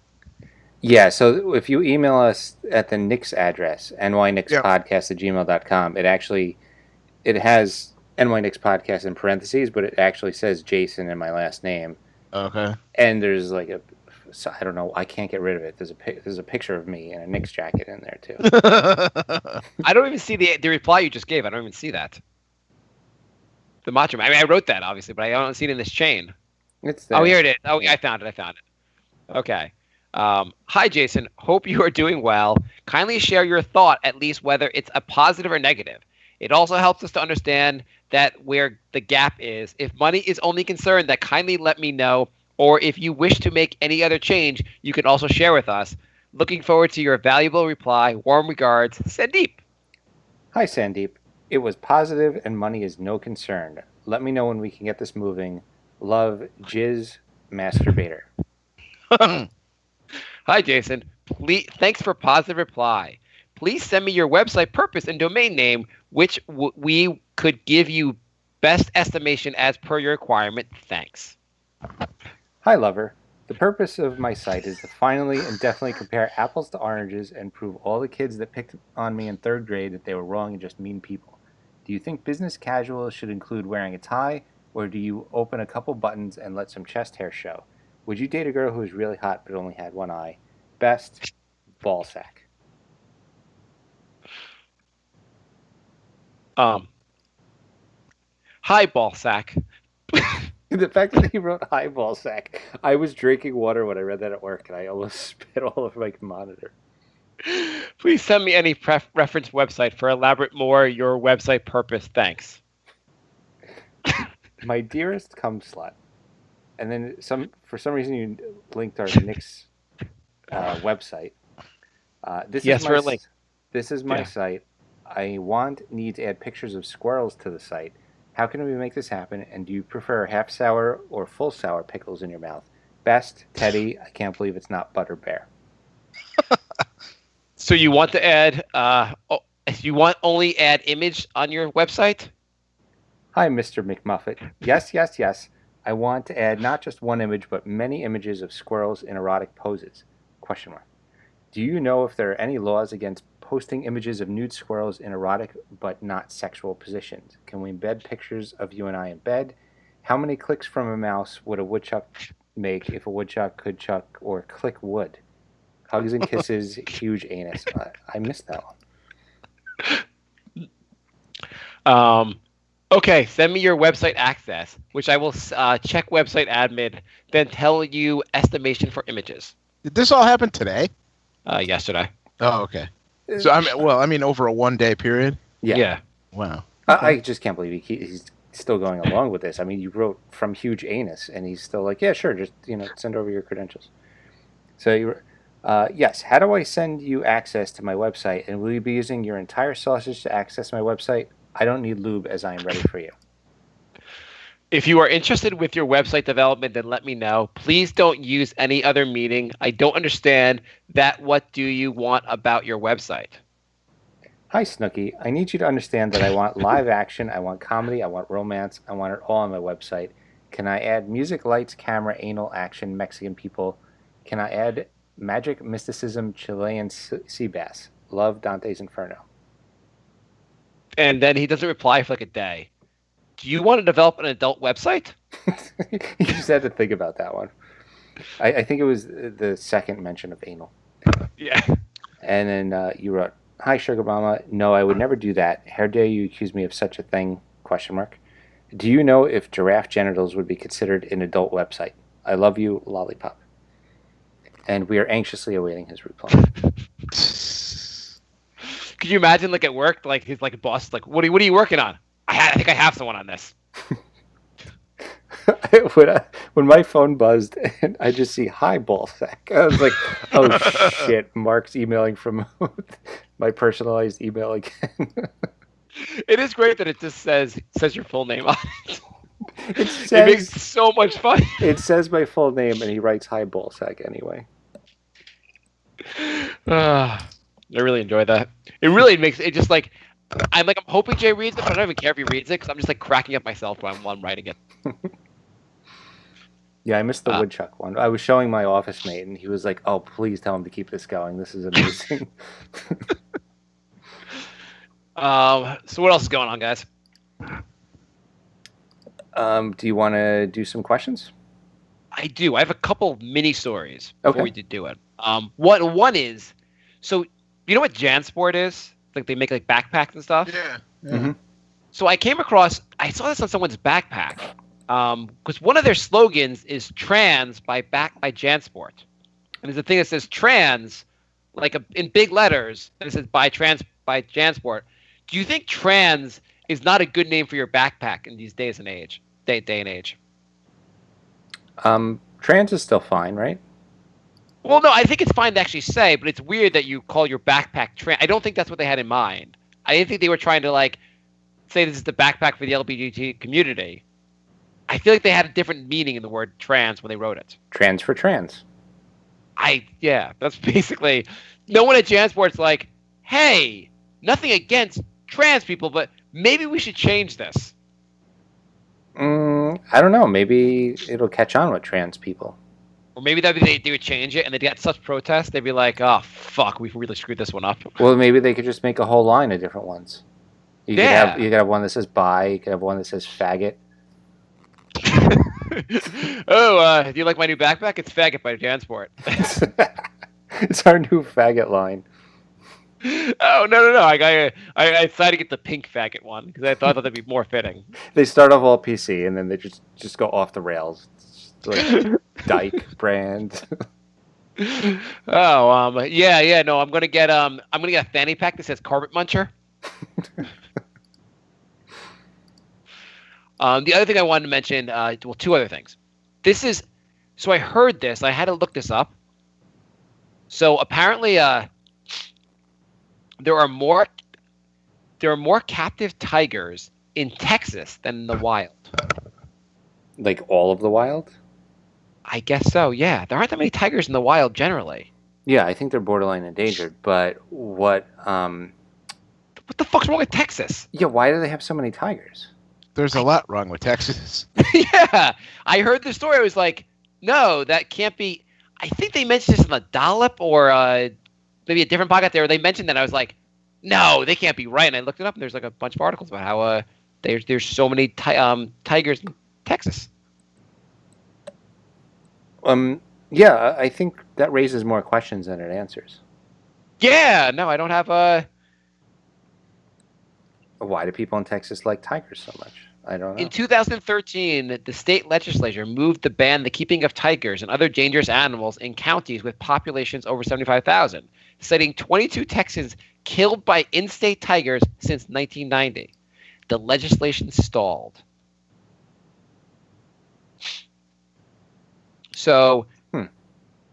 Yeah, so if you email us at the Nix address, nynixpodcast@gmail.com, it has NYNix podcast in parentheses, but it actually says Jason in my last name. Okay. And there's like I don't know, I can't get rid of it. There's a picture of me in a Nix jacket in there too. I don't even see the reply you just gave. I don't even see that. The Macho Man. I mean, I wrote that obviously, but I don't see it in this chain. It's there. Oh, here it is. Oh, I found it. Okay. Hi, Jason. Hope you are doing well. Kindly share your thought, at least whether it's a positive or negative. It also helps us to understand that where the gap is. If money is only concerned, that kindly let me know. Or if you wish to make any other change, you can also share with us. Looking forward to your valuable reply. Warm regards, Sandeep. Hi, Sandeep. It was positive and money is no concern. Let me know when we can get this moving. Love, Jizz Masturbator. Hi, Jason. Thanks for positive reply. Please send me your website purpose and domain name, which we could give you best estimation as per your requirement. Thanks. Hi, lover. The purpose of my site is to finally and definitely compare apples to oranges and prove all the kids that picked on me in 3rd grade that they were wrong and just mean people. Do you think business casual should include wearing a tie, or do you open a couple buttons and let some chest hair show? Would you date a girl who was really hot but only had one eye? Best, ballsack. Hi, ballsack. The fact that he wrote hi, ballsack. I was drinking water when I read that at work, and I almost spit all over my monitor. Please send me any reference website for elaborate more your website purpose. Thanks. My dearest cum slut. And then for some reason you linked our Nix website. This is my site. I need to add pictures of squirrels to the site. How can we make this happen? And do you prefer half sour or full sour pickles in your mouth? Best, Teddy. I can't believe it's not Butter Bear. So you want to add? You want only add image on your website? Hi, Mr. McMuffet. Yes. I want to add not just one image, but many images of squirrels in erotic poses. ? Do you know if there are any laws against posting images of nude squirrels in erotic but not sexual positions? Can we embed pictures of you and I in bed? How many clicks from a mouse would a woodchuck make if a woodchuck could chuck or click wood? Hugs and kisses, huge anus. I missed that one. Okay, send me your website access, which I will check website admin, then tell you estimation for images. Did this all happen today? Yesterday. Oh, okay. So I mean over a 1-day period. Yeah. Wow. I just can't believe he's still going along with this. I mean, you wrote from huge anus, and he's still like, yeah, sure, just send over your credentials. So yes. How do I send you access to my website? And will you be using your entire sausage to access my website? I don't need lube, as I am ready for you. If you are interested with your website development, then let me know. Please don't use any other meaning. I don't understand that. What do you want about your website? Hi, Snooky. I need you to understand that I want live action, I want comedy, I want romance, I want it all on my website. Can I add music, lights, camera, anal, action, Mexican people? Can I add magic, mysticism, Chilean sea bass? Love, Dante's Inferno. And then he doesn't reply for like a day. Do you want to develop an adult website? You just had to think about that one. I think it was the second mention of anal. Yeah. And then you wrote, Hi, Sugar Mama. No, I would never do that. How dare you accuse me of such a thing? ? Do you know if giraffe genitals would be considered an adult website? I love you, Lollipop. And we are anxiously awaiting his reply. Could you imagine, like at work, like he's like a boss, like, what are you working on? I think I have someone on this. When my phone buzzed and I just see hi ballsack, I was like, oh shit, Mark's emailing from my personalized email again. It is great that it just says your full name on it. It makes it so much fun. It says my full name and he writes hi ballsack anyway. I really enjoy that. It really makes it just like I'm hoping Jay reads it, but I don't even care if he reads it because I'm just like cracking up myself while I'm writing it. Yeah, I missed the woodchuck one. I was showing my office mate, and he was like, "Oh, please tell him to keep this going. This is amazing." So what else is going on, guys? Do you want to do some questions? I do. I have a couple mini stories before Okay. we do it. One is, so you know what JanSport is? Like they make like backpacks and stuff. Yeah. Mm-hmm. So I saw this on someone's backpack. Because one of their slogans is "Trans" by JanSport, and there's a thing that says "Trans," like in big letters, and it says by JanSport. Do you think "Trans" is not a good name for your backpack in these days and age? Day and age. Trans is still fine, right? Well, no, I think it's fine to actually say, but it's weird that you call your backpack trans. I don't think that's what they had in mind. I didn't think they were trying to like say this is the backpack for the LGBT community. I feel like they had a different meaning in the word trans when they wrote it. Trans for trans. Yeah, that's basically. No one at JanSport's like, hey, nothing against trans people, but maybe we should change this. I don't know. Maybe it'll catch on with trans people. Or maybe they would change it, and they got such protest, they'd be like, oh, fuck, we've really screwed this one up. Well, maybe they could just make a whole line of different ones. You could have one that says bi. You could have one that says faggot. Do you like my new backpack? It's Faggot by JanSport. It's our new faggot line. Oh, no. I decided to get the pink faggot one because I thought that'd be more fitting. They start off all PC and then they just go off the rails. It's like Dyke brand. Yeah. No, I'm gonna get a fanny pack that says Carpet Muncher. The other thing I wanted to mention, two other things. So I heard this. I had to look this up. So apparently, there are more captive tigers in Texas than in the wild. Like all of the wild? I guess so. Yeah, there aren't that many tigers in the wild generally. Yeah, I think they're borderline endangered. But what the fuck's wrong with Texas? Yeah, why do they have so many tigers? There's a lot wrong with Texas. Yeah, I heard the story. I was like, no, that can't be. I think they mentioned this in the Dollop or maybe a different podcast there. They mentioned that. I was like, no, they can't be right. And I looked it up, and there's like a bunch of articles about how there's so many tigers in Texas. Yeah, I think that raises more questions than it answers. Yeah, no, I don't have Why do people in Texas like tigers so much? I don't know. In 2013, the state legislature moved to ban the keeping of tigers and other dangerous animals in counties with populations over 75,000, citing 22 Texans killed by in-state tigers since 1990. The legislation stalled. So Hmm.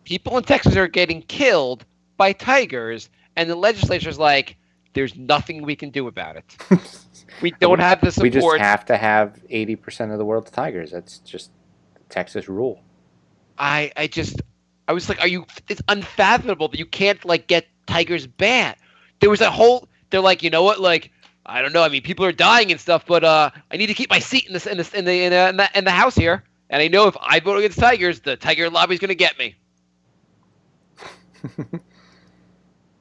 people in Texas are getting killed by tigers, and the legislature's like, there's nothing we can do about it. We don't have the We just support. have to have 80% of the world's tigers. That's just Texas rule. I was like, it's unfathomable that you can't like get tigers banned. There was a whole, they're like, you know what, like, I don't know. I mean, people are dying and stuff, but I need to keep my seat in the house here. And I know if I vote against tigers, the tiger lobby's gonna get me.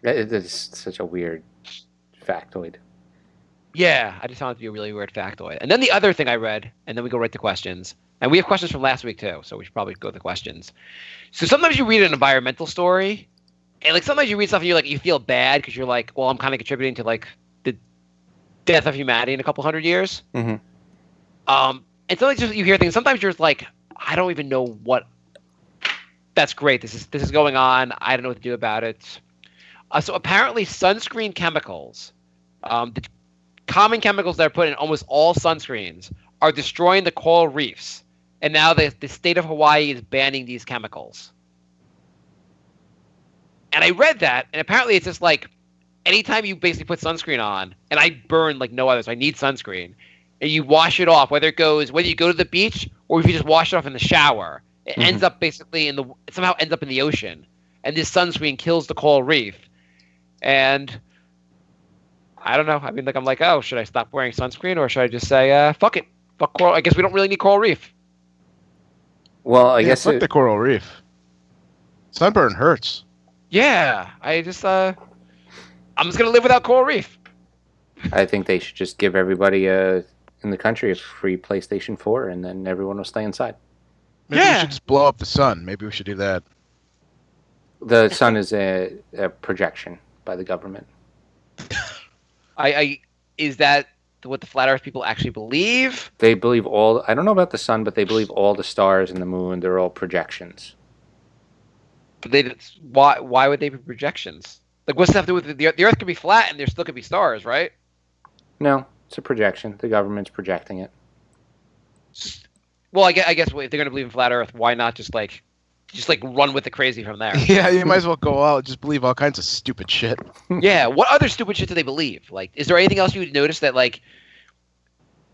It is such a weird factoid. Yeah, I just found it to be a really weird factoid. And then the other thing I read, and then we go right to questions. And we have questions from last week too, so we should probably go to the questions. So sometimes you read an environmental story, and like sometimes you read stuff and you feel bad because you're like, well, I'm kind of contributing to like the death of humanity in a couple hundred years. Mm-hmm. And sometimes you hear things. Sometimes you're like, I don't even know what. That's great. This is going on. I don't know what to do about it. So apparently, sunscreen chemicals, the common chemicals that are put in almost all sunscreens, are destroying the coral reefs. And now the state of Hawaii is banning these chemicals. And I read that, and apparently it's just like anytime you basically put sunscreen on, and I burn like no other, so I need sunscreen, and you wash it off, whether you go to the beach or if you just wash it off in the shower, it ends up basically somehow ends up in the ocean. And this sunscreen kills the coral reef. And I don't know. I mean, like I'm like, oh, should I stop wearing sunscreen or should I just say, fuck it, fuck coral? I guess we don't really need coral reef. Well, I guess fuck the coral reef. Sunburn hurts. Yeah, I'm just gonna live without coral reef. I think they should just give everybody in the country a free PlayStation 4, and then everyone will stay inside. Maybe we should just blow up the sun. Maybe we should do that. The sun is a projection by the government. Is that what the flat Earth people actually believe? They believe I don't know about the sun, but they believe all the stars and the moon, they're all projections. But why would they be projections? Like, what's that have to do with the Earth? Could be flat, and there still could be stars, right? No, it's a projection. The government's projecting it. Well, I guess if they're going to believe in flat Earth, why not just run with the crazy from there? Yeah, you might as well go out and just believe all kinds of stupid shit. Yeah, what other stupid shit do they believe? Like, is there anything else you would notice that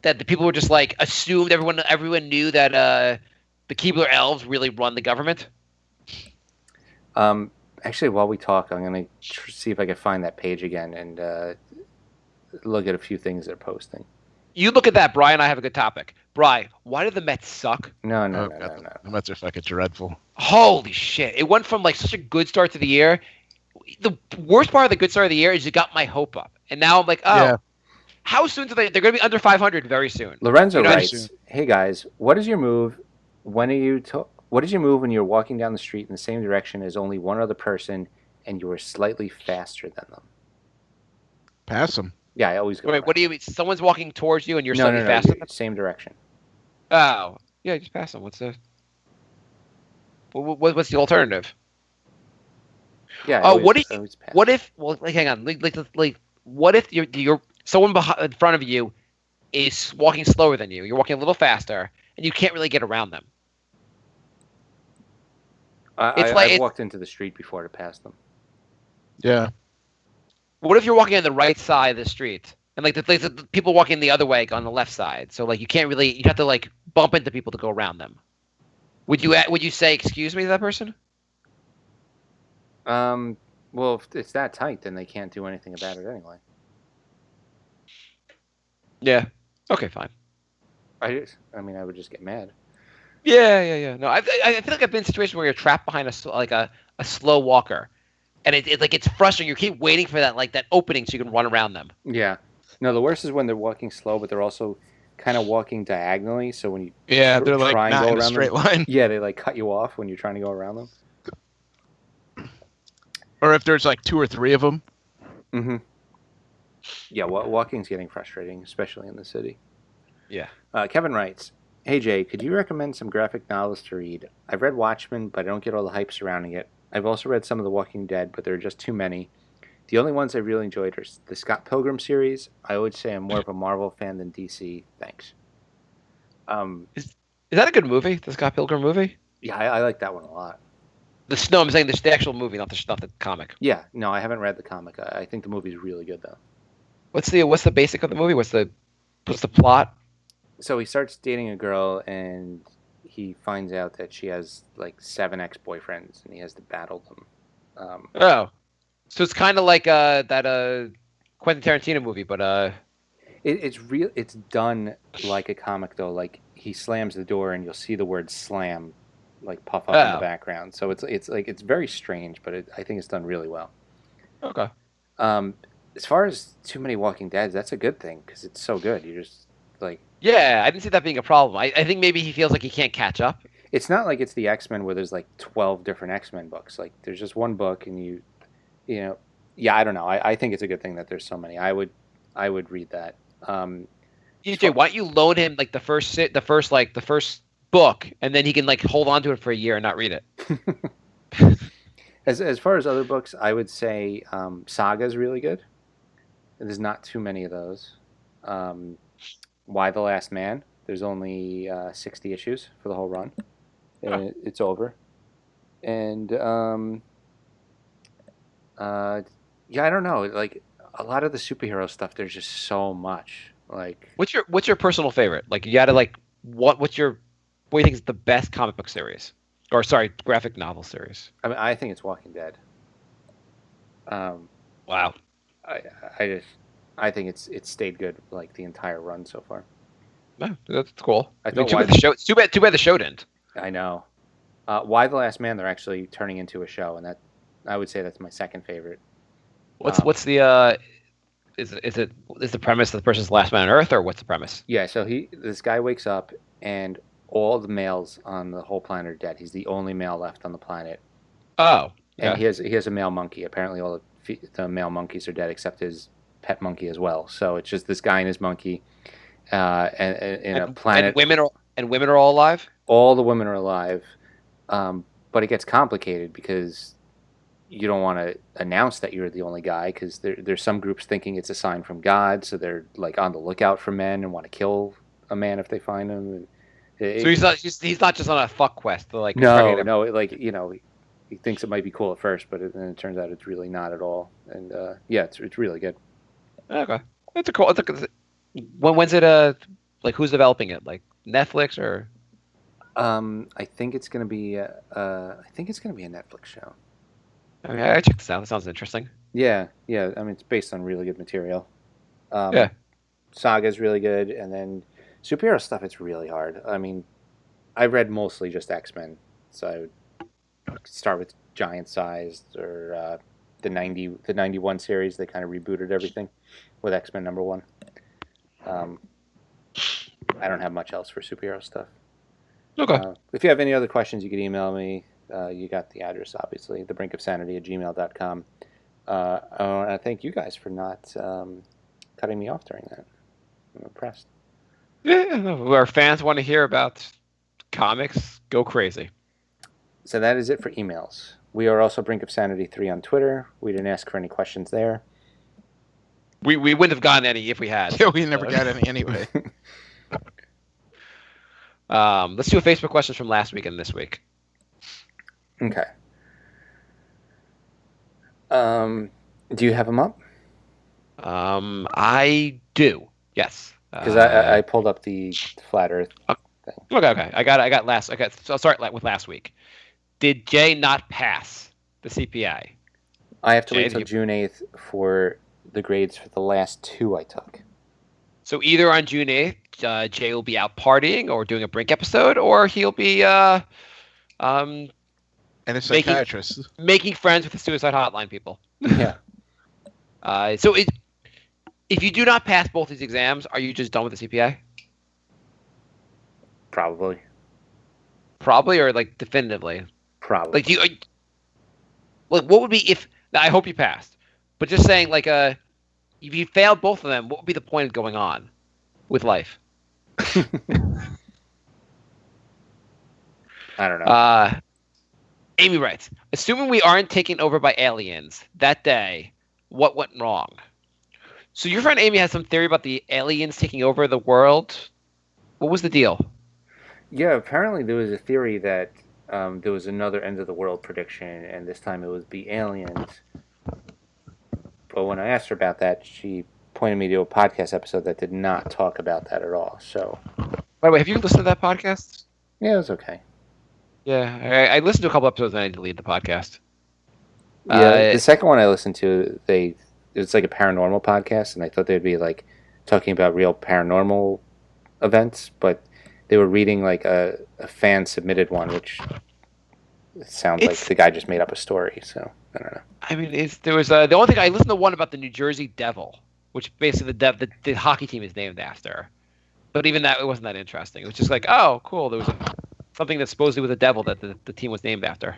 that the people were just like assumed everyone knew that the Keebler elves really run the government? Actually, while we talk, I'm going to see if I can find that page again and look at a few things they're posting. You look at that, Brian. I have a good topic. Brian, why did the Mets suck? No. The Mets are fucking dreadful. Holy shit! It went from like such a good start to the year. The worst part of the good start of the year is it got my hope up, and now I'm like, oh, Yeah. how soon do they're going to be under 500 very soon? Lorenzo You know, writes, "Hey guys, what is your move? What is your move when you're walking down the street in the same direction as only one other person, and you are slightly faster than them?" Pass them. Yeah, I always go. Wait, around. what do you mean? Someone's walking towards you and you're No, slightly faster than them? same direction. Oh, yeah, just pass them. What's the alternative? Yeah. Oh, what if? always pass. What if? Well, like, hang on. Like, what if you're someone in front of you is walking slower than you? You're walking a little faster, and you can't really get around them. I've walked into the street before to pass them. Yeah. What if you're walking on the right side of the street, and like the people walking the other way on the left side? So like you can't really, you'd have to like bump into people to go around them. Would you say excuse me to that person? Well, if it's that tight, then they can't do anything about it anyway. Yeah. Okay, fine. I would just get mad. Yeah. No, I feel like I've been in situations where you're trapped behind a slow walker, and it's frustrating. You keep waiting for that opening so you can run around them. Yeah. No, the worst is when they're walking slow, but they're also kind of walking diagonally. So when you They're like try and not go in a around straight them, line. yeah, they like cut you off when you're trying to go around them. Or if there's like 2 or 3 of them. Mm-hmm. Yeah, walking's getting frustrating, especially in the city. Yeah. Kevin writes, "Hey Jay, could you recommend some graphic novels to read? I've read Watchmen, but I don't get all the hype surrounding it. I've also read some of The Walking Dead, but there are just too many. The only ones I really enjoyed are the Scott Pilgrim series. I would say I'm more of a Marvel fan than DC. Thanks." Is that a good movie? The Scott Pilgrim movie? Yeah, I like that one a lot. No, I'm saying the actual movie, not the comic. Yeah, no, I haven't read the comic. I think the movie's really good though. What's the basic of the movie? What's the plot? So he starts dating a girl, and he finds out that she has like 7 ex-boyfriends, and he has to battle them. Oh, so it's kind of like that Quentin Tarantino movie, but It's real. It's done like a comic though. Like he slams the door, and you'll see the word "slam" like puff up in the Oh. background. So it's very strange, but I think it's done really well. okay. As far as too many Walking Deads, that's a good thing because it's so good. You just like Yeah, I didn't see that being a problem. I think maybe he feels like he can't catch up. it's not like it's the X-Men where there's like 12 different X-Men books. Like there's just one book, and you know, yeah, I don't know. I think it's a good thing that there's so many. I would read that. DJ, why don't you loan him like the first book, and then he can like hold on to it for a year and not read it. As far as other books, I would say Saga is really good. There's not too many of those. Why the Last Man? There's only 60 issues for the whole run, and it's over. And yeah, I don't know. Like a lot of the superhero stuff, there's just so much. Like, What's your personal favorite? Like you gotta like what do you think is the best comic book series? Or sorry, graphic novel series. I mean, I think it's Walking Dead. Wow. I think it's stayed good like the entire run so far. Yeah, that's cool. I I mean, thought it's too bad the show didn't. I know. Why the Last Man? They're actually turning into a show, and that I would say that's my second favorite. What's the is the premise that the person's the last man on Earth, or what's the premise? Yeah, so this guy wakes up and all the males on the whole planet are dead. He's the only male left on the planet, Oh, and yeah. he has a male monkey. Apparently, all the male monkeys are dead except his pet monkey as well. So it's just this guy and his monkey, and in a planet. And women are all alive. All the women are alive, but it gets complicated because you don't want to announce that you're the only guy because there's some groups thinking it's a sign from God, so they're like on the lookout for men and want to kill a man if they find him. So he's not just on a fuck quest. They're like No, like he thinks it might be cool at first, but then it turns out it's really not at all. And yeah, it's really good. Okay, that's a cool. When's it? Like who's developing it? Like Netflix or? I think it's gonna be a Netflix show. Okay, I check this out. That sounds interesting. Yeah. I mean, it's based on really good material. Yeah. Saga's really good, and then superhero stuff. It's really hard. I mean, I read mostly just X-Men, so I would start with Giant Sized or the 91 series. They kind of rebooted everything with X-Men #1. I don't have much else for superhero stuff. Okay. If you have any other questions, you can email me. You got the address, obviously, thebrinkofsanity@gmail.com. I want to thank you guys for not cutting me off during that. I'm impressed. Yeah, our fans want to hear about comics. Go crazy. So that is it for emails. We are also Brink of Sanity 3 on Twitter. We didn't ask for any questions there. We wouldn't have gotten any if we had. Yeah, we never got any anyway. Let's do a Facebook questions from last week and this week. Okay. Do you have them up? I do. Yes. Because I pulled up the flat Earth thing. Okay. So I'll start with last week. Did Jay not pass the CPA? I have to Jay, wait till June 8th for the grades for the last 2 I took. So either on June 8th, Jay will be out partying or doing a Brink episode, or he'll be And a psychiatrist. making friends with the suicide hotline people. Yeah. So if you do not pass both these exams, are you just done with the CPA? Probably. Probably, or like definitively. Probably. Like what would be if? I hope you passed, but just saying, like, if you failed both of them, what would be the point of going on with life? I don't know. Amy writes, assuming we aren't taken over by aliens that day, what went wrong? So your friend Amy has some theory about the aliens taking over the world. What was the deal? Yeah, apparently there was a theory that there was another end of the world prediction, and this time it would be aliens. But when I asked her about that, she pointed me to a podcast episode that did not talk about that at all. So, By the way, have you listened to that podcast? yeah, it was okay. Yeah, I listened to a couple episodes and I deleted the podcast. Yeah, the second one I listened to, it's like a paranormal podcast, and I thought they'd be like talking about real paranormal events, but they were reading like a fan submitted one, which sounds like the guy just made up a story. So I don't know. I mean, there was the only thing I listened to one about the New Jersey Devil, which basically the hockey team is named after. But even that, it wasn't that interesting. It was just like, oh, cool. There was something that supposedly was a devil that the team was named after.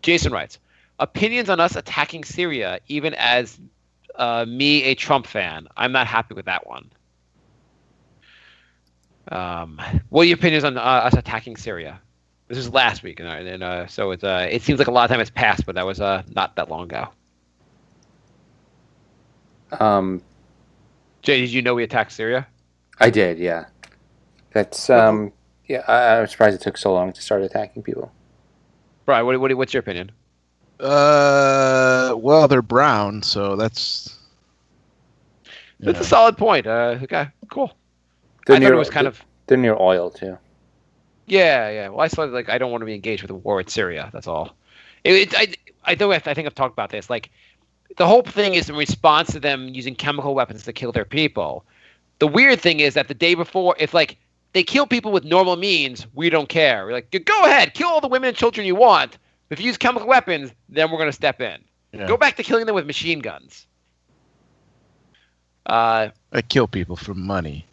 Jason writes, opinions on us attacking Syria, even as me, a Trump fan. I'm not happy with that one. What are your opinions on us attacking Syria? This is last week, and so it seems like a lot of time has passed, but that was not that long ago. Jay, did you know we attacked Syria? I did, yeah. That's I'm surprised it took so long to start attacking people. Brian, what's your opinion? Well, they're brown, so that's a solid point. Okay, cool. They're I thought it was kind of. They're near oil too. Yeah. Well, I thought like I don't want to be engaged with a war with Syria. That's all. I think I've talked about this. Like, the whole thing is in response to them using chemical weapons to kill their people. The weird thing is that the day before, if like they kill people with normal means, we don't care. We're like, go ahead, kill all the women and children you want. If you use chemical weapons, then we're going to step in. Yeah. Go back to killing them with machine guns. I kill people for money.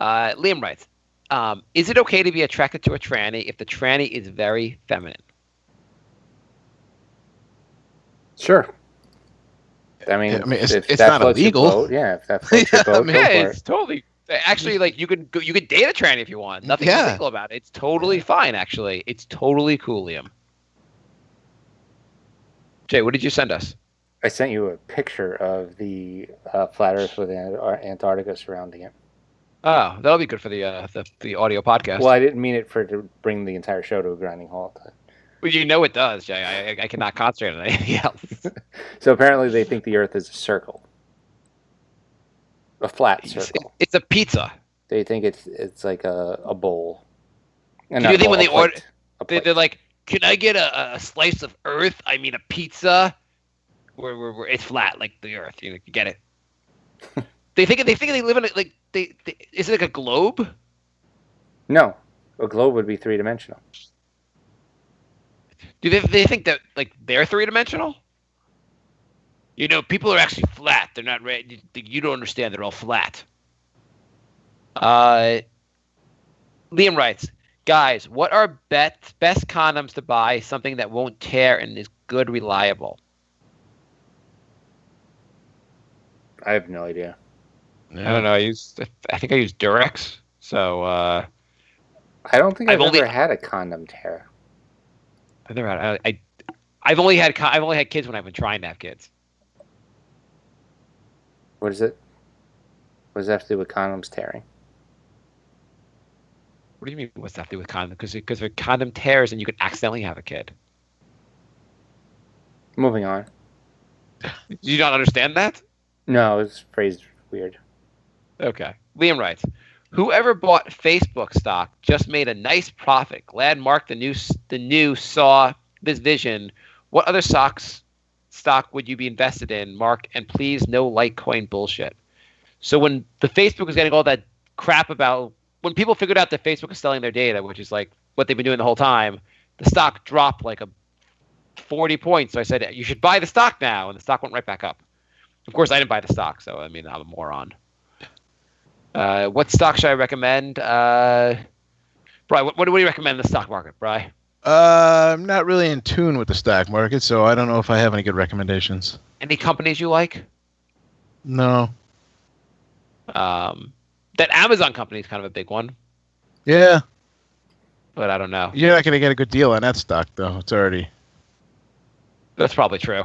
Liam writes, is it okay to be attracted to a tranny if the tranny is very feminine? Sure. I mean it's that not illegal. Boat, yeah, if that floats your boat, it's totally. Actually, like you could date a tranny if you want. Nothing illegal about it. It's totally fine. Actually, it's totally cool, Liam. Jay, what did you send us? I sent you a picture of the flat Earth with Antarctica surrounding it. Oh, that'll be good for the audio podcast. Well, I didn't mean it to bring the entire show to a grinding halt. Well, you know it does, Jay. I cannot concentrate on anything else. So apparently they think the Earth is a circle. A flat circle. It's a pizza. They think it's like a bowl. And do you think when they order, they're like, "Can I get a slice of Earth? I mean, a pizza, where it's flat like the Earth. You get it." They think they live in like is it like a globe? No, a globe would be 3-dimensional. Do they think that like they're 3-dimensional? People are actually flat. They're not ready. You don't understand. They're all flat. Liam writes, guys, what are best condoms to buy? Something that won't tear and is good, reliable. I have no idea. I don't know. I think I use Durex. So I don't think I've ever had a condom tear. I've never had. I've only had kids when I've been trying to have kids. What is it? What does that have to do with condoms tearing? What do you mean? What's that have to do with condoms? Because if a condom tears, and you could accidentally have a kid. Moving on. Do you not understand that? No, it's phrased weird. Okay. Liam writes, whoever bought Facebook stock just made a nice profit. Glad Mark the new saw this vision. What other stock would you be invested in, Mark? And please, no Litecoin bullshit. So when the Facebook was getting all that crap about, when people figured out that Facebook is selling their data, which is like what they've been doing the whole time, the stock dropped like 40 points. So I said, you should buy the stock now. And the stock went right back up. Of course, I didn't buy the stock. So, I mean, I'm a moron. What stock should I recommend? Bri, what do you recommend in the stock market, Bri? I'm not really in tune with the stock market, so I don't know if I have any good recommendations. Any companies you like? No. That Amazon company is kind of a big one. Yeah. But I don't know. You're not going to get a good deal on that stock, though. It's already... That's probably true.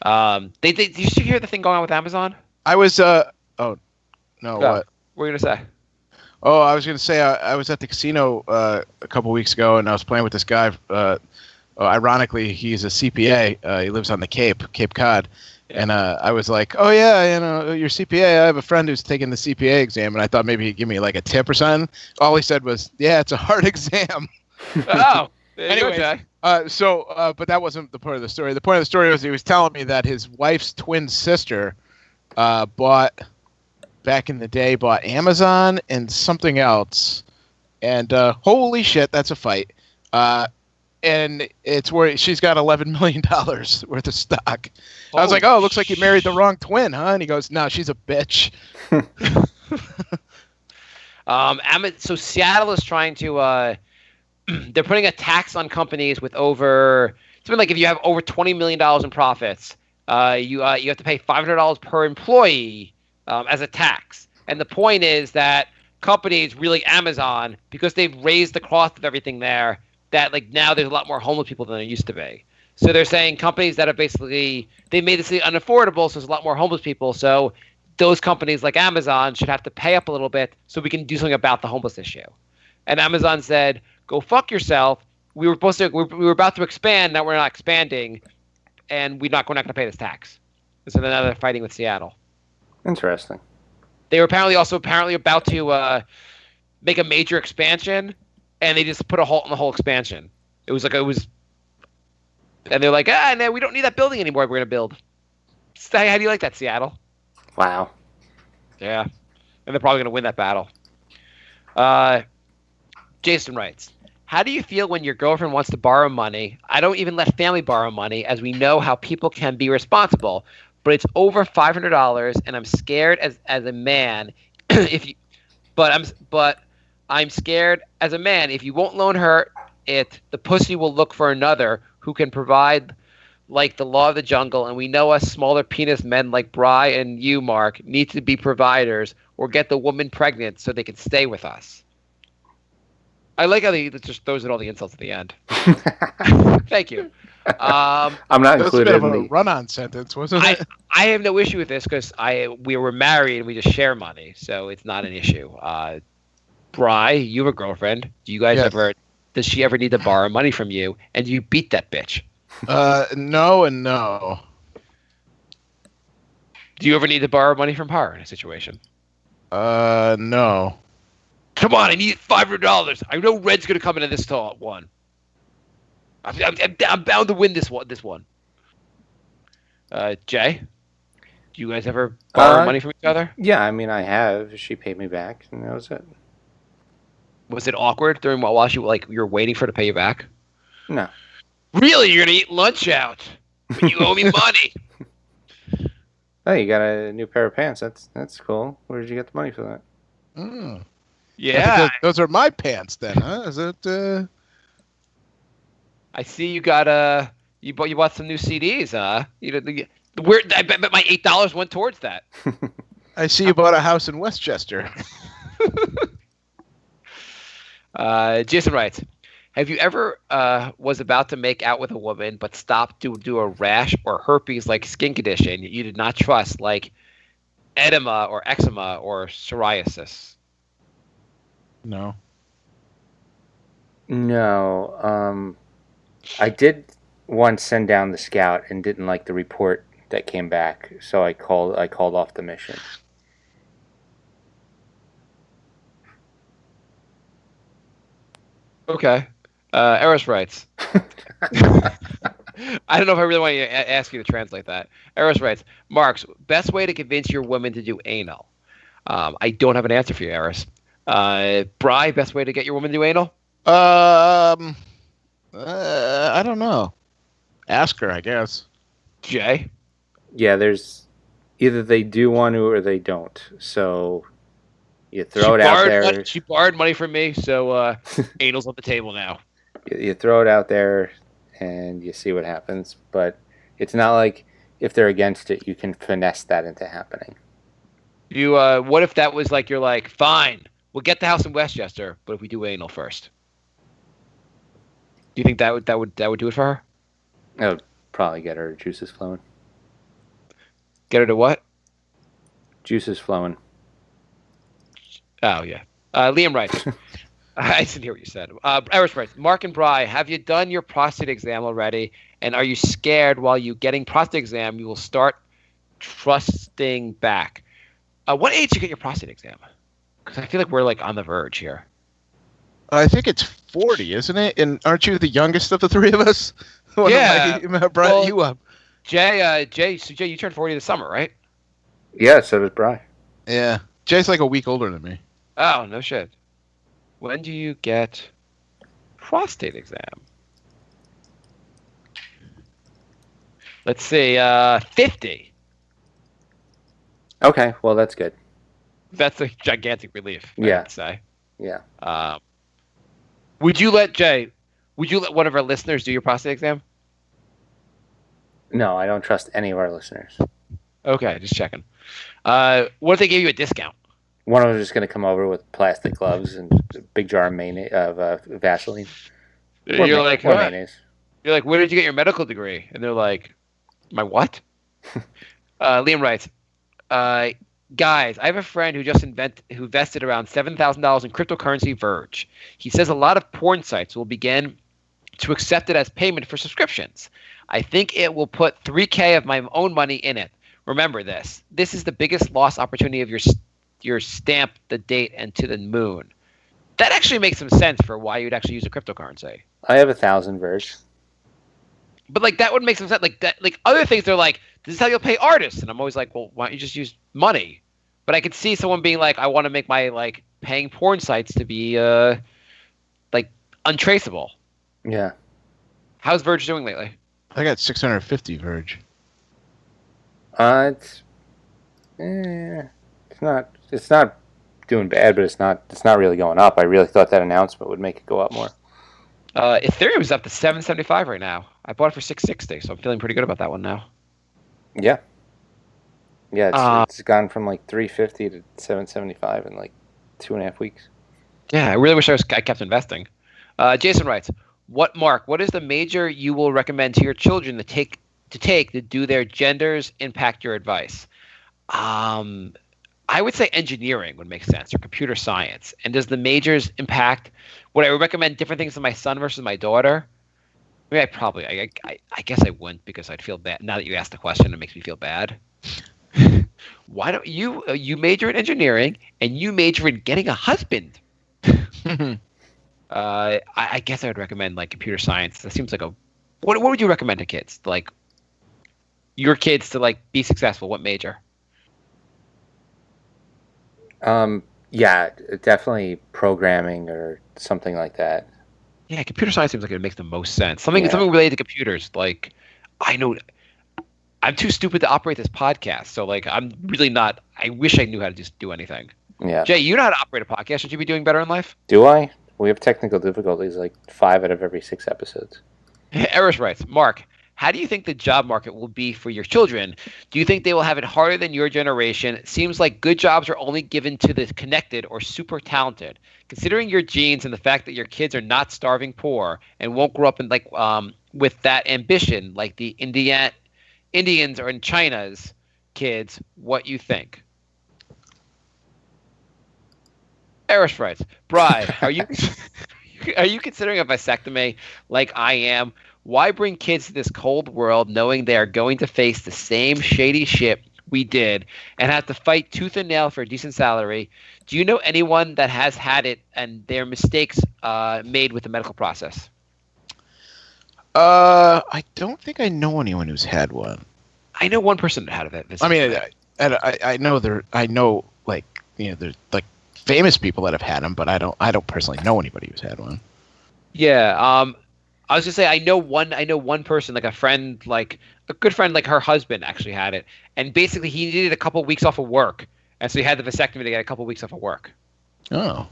Did you hear the thing going on with Amazon? I was... Oh, no, No. what? What were you going to say? Oh, I was going to say I was at the casino a couple weeks ago, and I was playing with this guy. Ironically, he's a CPA. He lives on the Cape Cod. And I was like, oh, yeah, you're CPA. I have a friend who's taking the CPA exam, and I thought maybe he'd give me like a tip or something. All he said was, yeah, it's a hard exam. Oh, Anyway, Jay. but that wasn't the point of the story. The point of the story was he was telling me that his wife's twin sister bought Amazon and something else. And holy shit, that's a fight. And it's where she's got $11 million worth of stock. I was like, oh, it looks like you married the wrong twin, huh? And he goes, no, she's a bitch. So Seattle is trying to they're putting a tax on companies with over something like if you have over $20 million in profits, you have to pay $500 per employee as a tax. And the point is that companies, really Amazon, because they've raised the cost of everything there, that like now there's a lot more homeless people than there used to be. So they're saying companies that are basically, they made the city unaffordable, so there's a lot more homeless people. So those companies like Amazon should have to pay up a little bit so we can do something about the homeless issue. And Amazon said, go fuck yourself. We were about to expand, now we're not expanding, and we're not going to pay this tax. So now they're fighting with Seattle. Interesting. They were apparently about to make a major expansion, and they just put a halt on the whole expansion. And they're like, no, we don't need that building anymore. We're going to build. So how do you like that, Seattle? Wow. Yeah. And they're probably going to win that battle. Jason writes, how do you feel when your girlfriend wants to borrow money? I don't even let family borrow money, as we know how people can be responsible. But it's over $500, and I'm scared as a man. I'm scared as a man. If you won't loan her it, the pussy will look for another who can provide, like the law of the jungle. And we know us smaller penis men like Bri and you, Mark, need to be providers or get the woman pregnant so they can stay with us. I like how he just throws in all the insults at the end. Thank you. I'm not That was a included bit of in a the. run-on sentence, wasn't it? I have no issue with this because we were married and we just share money, so it's not an issue. Bri, you have a girlfriend. Do you guys Yes. does she ever need to borrow money from you? And do you beat that bitch? No and no. Do you ever need to borrow money from her in a situation? No. Come on, I need $500. I know Red's going to come into this one. I'm bound to win this one. Jay, do you guys ever borrow money from each other? Yeah, I mean, I have. She paid me back, and that was it. Was it awkward during while you were waiting for her to pay you back? No. Really, you're gonna eat lunch out, but you owe me money. Oh, you got a new pair of pants. That's cool. Where did you get the money for that? Mm. Yeah, Those are my pants then, huh? Is it? I see you got you bought some new CDs, huh? I bet my $8 went towards that. I see you bought a house in Westchester. Jason writes, have you ever was about to make out with a woman but stopped to do a rash or herpes like skin condition you did not trust, like edema or eczema or psoriasis? No. No. I did once send down the scout and didn't like the report that came back, so I called off the mission. Okay. Eris writes. I don't know if I really want to ask you to translate that. Eris writes, Mark's best way to convince your woman to do anal. I don't have an answer for you, Eris. Bri, best way to get your woman to do anal? I don't know. Ask her, I guess. Jay? Yeah, there's either they do want to or they don't. So you throw it out there. She borrowed money from me, so anal's on the table now. You throw it out there and you see what happens. But it's not like if they're against it, you can finesse that into happening. You what if that was like you're like, fine, we'll get the house in Westchester, but if we do anal first? Do you think that would do it for her? That would probably get her juices flowing. Get her to what? Juices flowing. Oh yeah. Liam writes. I didn't hear what you said. Iris writes, Mark and Bri, have you done your prostate exam already? And are you scared while you getting prostate exam you will start trusting back? What age did you get your prostate exam? Because I feel like we're like on the verge here. I think it's 40, isn't it? And aren't you the youngest of the three of us? Yeah. Brian, Well, you up? Jay, you turned 40 this summer, right? Yeah, so does Bri. Yeah. Jay's like a week older than me. Oh, no shit. When do you get prostate exam? Let's see, 50. Okay, well, that's good. That's a gigantic relief, I Yeah. would say. Yeah. Would you let one of our listeners do your prostate exam? No, I don't trust any of our listeners. Okay, just checking. What if they gave you a discount? One of them is just going to come over with plastic gloves and a big jar of Vaseline. Or You're like, mayonnaise. You're like, where did you get your medical degree? And they're like, my what? Liam writes, guys, I have a friend who who invested around $7,000 in cryptocurrency Verge. He says a lot of porn sites will begin to accept it as payment for subscriptions. I think it will put $3,000 of my own money in it. Remember this. This is the biggest lost opportunity of your stamp, the date, and to the moon. That actually makes some sense for why you'd actually use a cryptocurrency. I have 1,000 Verge. But like that would make some sense. Like that, like other things, they're like, this is how you'll pay artists, and I'm always like, well, why don't you just use money? But I could see someone being like, I want to make my like paying porn sites to be like untraceable. Yeah. How's Verge doing lately? I got 650 Verge. It's not doing bad, but it's not really going up. I really thought that announcement would make it go up more. Ethereum's up to 775 right now. I bought it for 660, so I'm feeling pretty good about that one now. Yeah. Yeah, it's gone from like 350 to 775 in like 2.5 weeks. Yeah, I really wish I kept investing. Jason writes, What is the major you will recommend to your children to take to do their genders impact your advice? I would say engineering would make sense, or computer science. And does the majors impact? Would I recommend different things to my son versus my daughter? I mean, I guess I wouldn't, because I'd feel bad. Now that you asked the question, it makes me feel bad. Why don't you major in engineering and you major in getting a husband? I guess I would recommend like computer science. That seems like what would you recommend to kids? Like your kids to like be successful, what major? Yeah, definitely programming or something like that. Yeah, computer science seems like it makes the most sense. Something related to computers. Like, I know I'm too stupid to operate this podcast, so like I'm really not. I wish I knew how to just do anything. Yeah. Jay, you know how to operate a podcast. Should you be doing better in life? Do I? We have technical difficulties like 5 out of every 6 episodes. Eris writes, Mark, how do you think the job market will be for your children? Do you think they will have it harder than your generation? It seems like good jobs are only given to the connected or super talented. Considering your genes and the fact that your kids are not starving poor and won't grow up in like with that ambition like the Indians or in China's kids, what you think? Eris writes, Bri, are you considering a vasectomy like I am? Why bring kids to this cold world knowing they are going to face the same shady shit we did and have to fight tooth and nail for a decent salary? Do you know anyone that has had it and their mistakes made with the medical process? I don't think I know anyone who's had one. I know one person that had it. I mean, I know like, you know, there's like famous people that have had them, but I don't personally know anybody who's had one. Yeah, I was gonna say I know one person, like a friend, like a good friend, like her husband actually had it, and basically he needed a couple weeks off of work, and so he had the vasectomy to get a couple weeks off of work. Oh.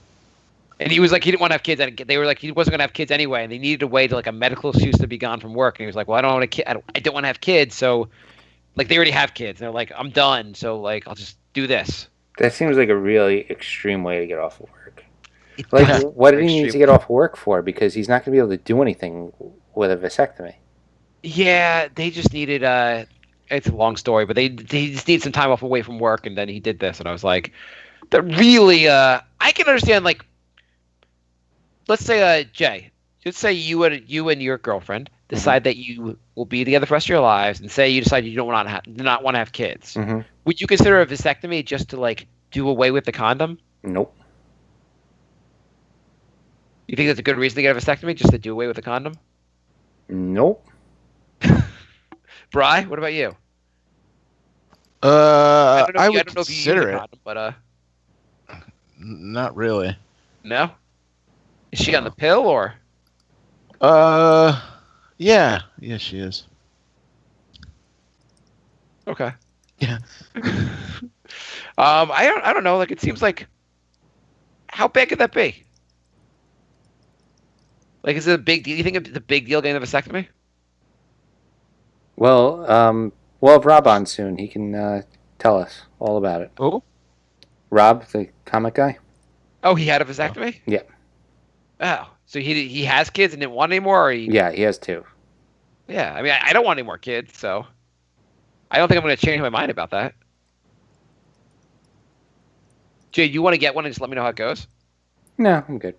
And he was like, he didn't want to have kids, and they were like, he wasn't gonna have kids anyway, and they needed a way to like a medical excuse to be gone from work, and he was like, well, I don't want to, I don't want to have kids, so like they already have kids, and they're like, I'm done, so like I'll just do this. That seems like a really extreme way to get off of work. Like, what did he need to get off work for? Because he's not going to be able to do anything with a vasectomy. Yeah, they just needed it's a long story, but they just need some time off away from work, and then he did this, and I was like, that really I I can understand, like, let's say, Jay, let's say you and your girlfriend decide that you will be together for the rest of your lives, and say you decide you do not want to have kids. Mm-hmm. Would you consider a vasectomy just to like do away with the condom? Nope. You think that's a good reason to get a vasectomy, just to do away with the condom? Nope. Bri, what about you? I I would don't know if you use consider a it. condom, but Not really. no. Is she on the pill or? Yeah, she is. Okay. Yeah. I don't know. Like, it seems like, how bad could that be? Like, is it a big deal? You think it's a big deal getting a vasectomy? Well, we'll have Rob on soon. He can tell us all about it. Oh. Rob, the comic guy? Oh, he had a vasectomy? Yeah. Oh, so he has kids and didn't want any more, or he? Yeah, he has 2. Yeah, I mean, I don't want any more kids, so I don't think I'm going to change my mind about that. Jay, you want to get one and just let me know how it goes? No, I'm good.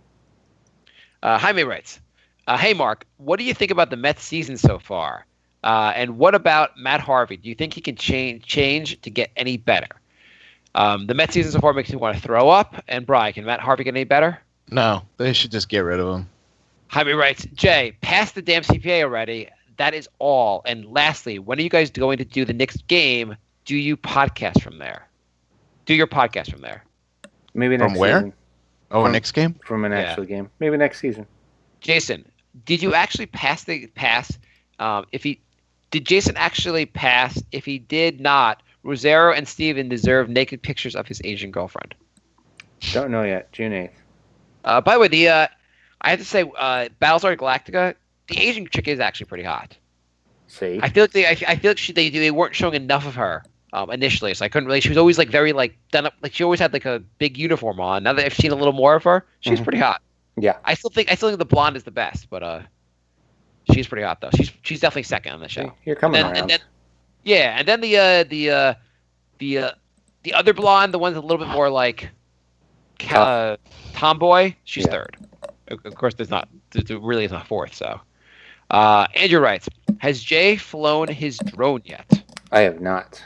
Jaime writes, hey, Mark, what do you think about the Mets season so far? And what about Matt Harvey? Do you think he can change to get any better? The Mets season so far makes me want to throw up. And Brian, can Matt Harvey get any better? No, they should just get rid of him. Jaime writes, Jay, pass the damn CPA already. That is all. And lastly, when are you guys going to do the next game? Do you podcast from there? Do your podcast from there? Maybe next From where? season. Oh, From- next game? From an actual game. Maybe next season. Jason, did you actually pass? Did Jason actually pass? If he did not, Rosero and Steven deserve naked pictures of his Asian girlfriend. Don't know yet. June 8th. By the way, I have to say, Battlestar Galactica, the Asian chick is actually pretty hot. See? I feel like they weren't showing enough of her initially, so I couldn't really. She was always like very like done up, like she always had like a big uniform on. Now that I've seen a little more of her, she's pretty hot. Yeah. I still think the blonde is the best, but she's pretty hot though. She's definitely second on the show. You're coming around. And then the other blonde, the one's a little bit more like tomboy. She's third. Of course, there really is not fourth. So, Andrew writes, has Jay flown his drone yet? I have not.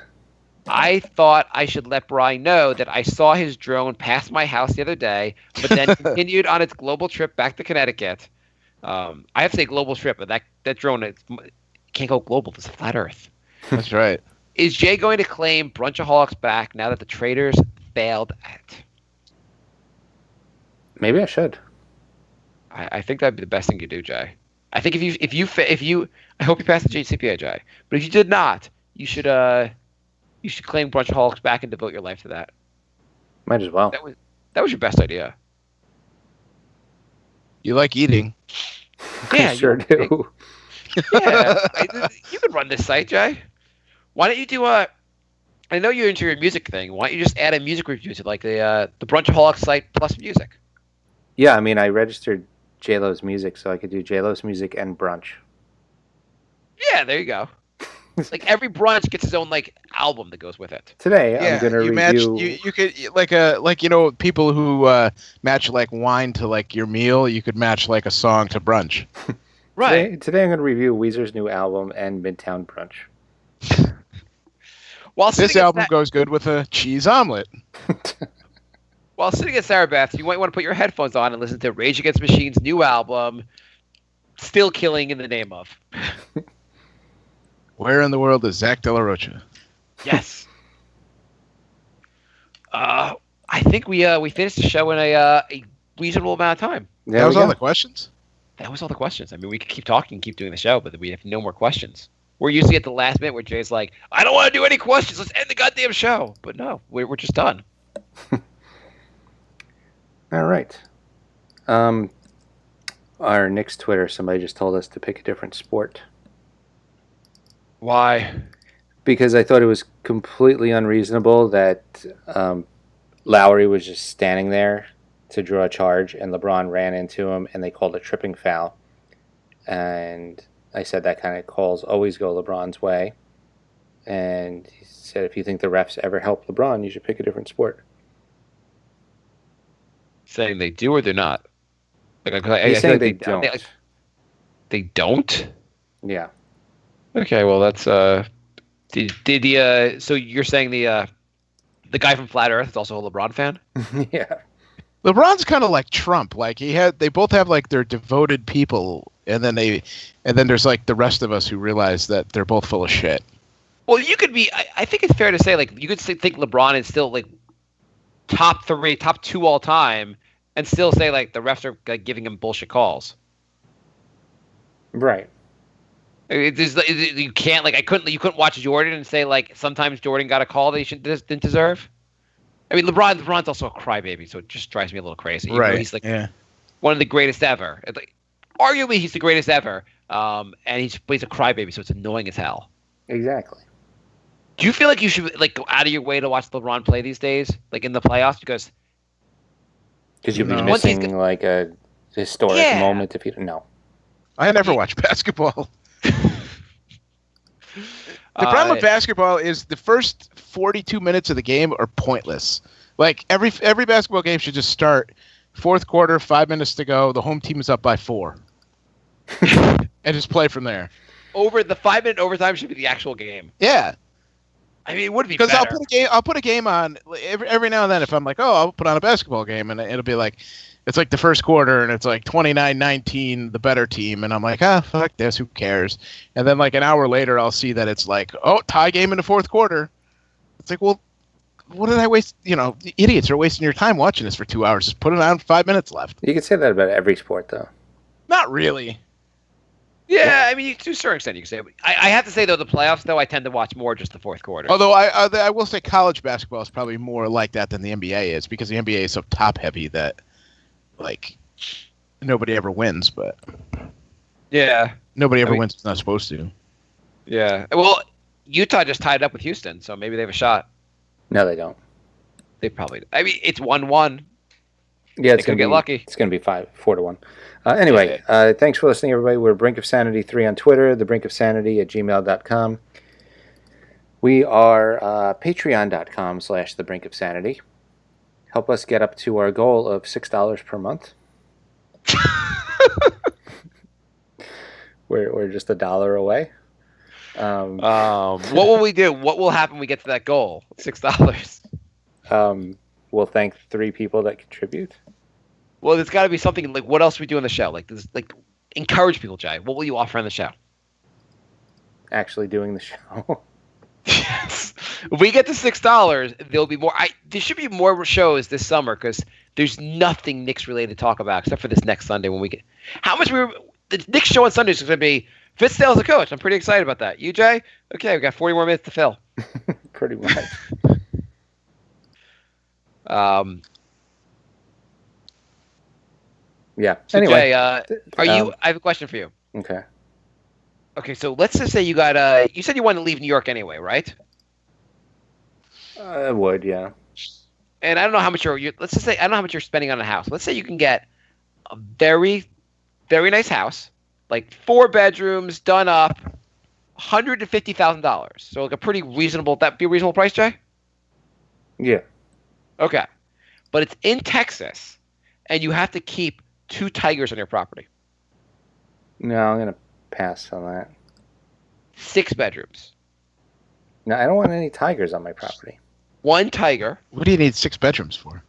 I thought I should let Brian know that I saw his drone pass my house the other day, but then continued on its global trip back to Connecticut. I have to say global trip, but that drone can't go global. It's a flat Earth. That's right. Is Jay going to claim Brunchaholics back now that the traders failed at it? Maybe I should. I think that'd be the best thing you do, Jay. I think if you I hope you passed the JCPA, Jay. But if you did not, you should claim Brunchaholics back and devote your life to that. Might as well. That was your best idea. You like eating. Yeah, I sure do. Yeah, you could run this site, Jay. Why don't you do I know you're into your music thing. Why don't you just add a music review to like the Brunchaholics site plus music? Yeah, I mean, I registered J-Lo's music, so I could do J-Lo's music and brunch. Yeah, there you go. Like every brunch gets its own like album that goes with it. Today, Yeah, I'm going to you review... match. You could people who match like wine to like your meal. You could match like a song to brunch. Right. Today I'm going to review Weezer's new album and Midtown Brunch. While This album goes good with a cheese omelet. While sitting at Sarah Beth, you might want to put your headphones on and listen to Rage Against the Machine's new album, Still Killing in the Name of. Where in the world is Zach De La Rocha? Yes. I think we finished the show in a reasonable amount of time. There That was we all go. the questions? That was all the questions. I mean, we could keep talking, keep doing the show, but we have no more questions. We're usually at the last minute where Jay's like, I don't want to do any questions. Let's end the goddamn show. But no, we're just done. All right. Our Knicks Twitter, somebody just told us to pick a different sport. Why? Because I thought it was completely unreasonable that Lowry was just standing there to draw a charge, and LeBron ran into him, and they called a tripping foul. And I said that kind of calls always go LeBron's way. And he said, if you think the refs ever help LeBron, you should pick a different sport. Saying they do or they're not. Like, He's saying like they don't. They don't. Yeah. Okay, well that's Did the so you're saying the guy from Flat Earth is also a LeBron fan? Yeah. LeBron's kind of like Trump. Like they both have like their devoted people, and then there's like the rest of us who realize that they're both full of shit. Well, you could be. I think it's fair to say like you could think LeBron is still like top 3, top 2 all time, and still say like the refs are like, giving him bullshit calls. Right. You can't like you couldn't watch Jordan and say like sometimes Jordan got a call that he didn't deserve. I mean, LeBron's also a crybaby, so it just drives me a little crazy. Even though he's like one of the greatest ever. Like, arguably, he's the greatest ever. And he's a crybaby, so it's annoying as hell. Exactly. Do you feel like you should like go out of your way to watch LeBron play these days, like in the playoffs? Because you'd be missing like a historic moment if you don't know. I never watch basketball. The problem with basketball is the first 42 minutes of the game are pointless. Like every basketball game should just start fourth quarter, 5 minutes to go. The home team is up by 4, and just play from there. Over the 5-minute overtime should be the actual game. Yeah, I mean it would be because better. I'll put a game on every now and then if I'm like, oh, I'll put on a basketball game, and it'll be like. It's like the first quarter, and it's like 29-19, the better team, and I'm like, fuck this, who cares? And then like an hour later, I'll see that it's like, oh, tie game in the fourth quarter. It's like, well, what did I waste? The idiots are wasting your time watching this for 2 hours. Just put it on, 5 minutes left. You can say that about every sport, though. Not really. Yeah, I mean, to a certain extent, you can say. I have to say though, the playoffs though, I tend to watch more just the fourth quarter. Although I will say, college basketball is probably more like that than the NBA is because the NBA is so top heavy that. Like, nobody ever wins, but nobody ever wins. It's not supposed to. Yeah. Well, Utah just tied up with Houston, so maybe they have a shot. No, they don't. They probably. I mean, it's 1-1. Yeah, it's gonna get lucky. It's gonna be 4-1. Anyway, thanks for listening, everybody. We're Brink of Sanity 3 on Twitter, thebrinkofsanity@gmail.com. We are patreon.com/thebrinkofsanity. Help us get up to our goal of $6 per month. We're just $1 away. What will we do? What will happen when we get to that goal? $6. We'll thank 3 people that contribute. Well, there's got to be something like what else we do on the show? Like this, like encourage people, Jay. What will you offer on the show? Actually doing the show. Yes. If we get to $6, there'll be more. There should be more shows this summer because there's nothing Knicks related to talk about except for this next Sunday when we get. How much the Knicks show on Sunday is going to be Fitzgerald's the coach. I'm pretty excited about that. You, Jay? Okay, we got 40 more minutes to fill. Pretty much. Yeah. So anyway, Jay, I have a question for you. Okay. Okay, so let's just say you got you said you wanted to leave New York anyway, right? I would, yeah. And I don't know how much let's just say I don't know how much you're spending on a house. Let's say you can get a very, very nice house, like 4 bedrooms, done up, $150,000. So like a pretty reasonable. That be a reasonable price, Jay? Yeah. Okay, but it's in Texas, and you have to keep 2 tigers on your property. No, I'm gonna pass on that. 6 bedrooms. No, I don't want any tigers on my property. 1 tiger. What do you need 6 bedrooms for?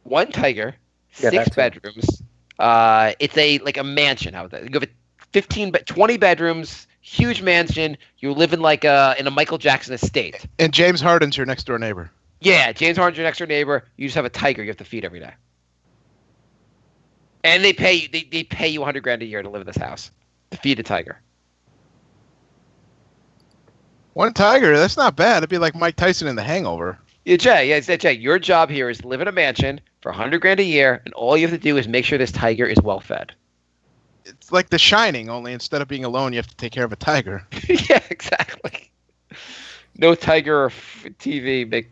1 tiger, Yeah, 6 bedrooms. It's a mansion. How is that? You have 20 bedrooms, huge mansion. You're living like in a Michael Jackson estate. And James Harden's your next door neighbor. Yeah, James Harden's your next door neighbor. You just have a tiger you have to feed every day. And they pay you $100,000 a year to live in this house to feed a tiger. 1 tiger, that's not bad. It'd be like Mike Tyson in The Hangover. Yeah, Jay. Your job here is to live in a mansion for $100,000 a year, and all you have to do is make sure this tiger is well fed. It's like The Shining, only instead of being alone, you have to take care of a tiger. Yeah, exactly. No tiger or TV.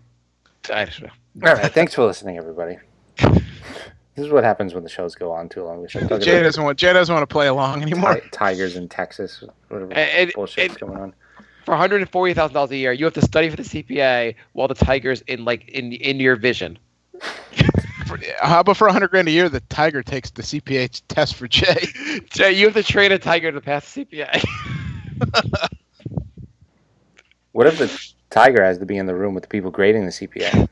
I don't know. All right. Thanks for listening, everybody. This is what happens when the shows go on too long. We start talking Jay doesn't want to play along anymore. Tigers in Texas, whatever bullshit's going on. For $140,000 a year, you have to study for the CPA while the tiger's in your vision. How about for $100,000 a year, the Tiger takes the CPA test for Jay? Jay, you have to train a tiger to pass the CPA. What if the tiger has to be in the room with the people grading the CPA?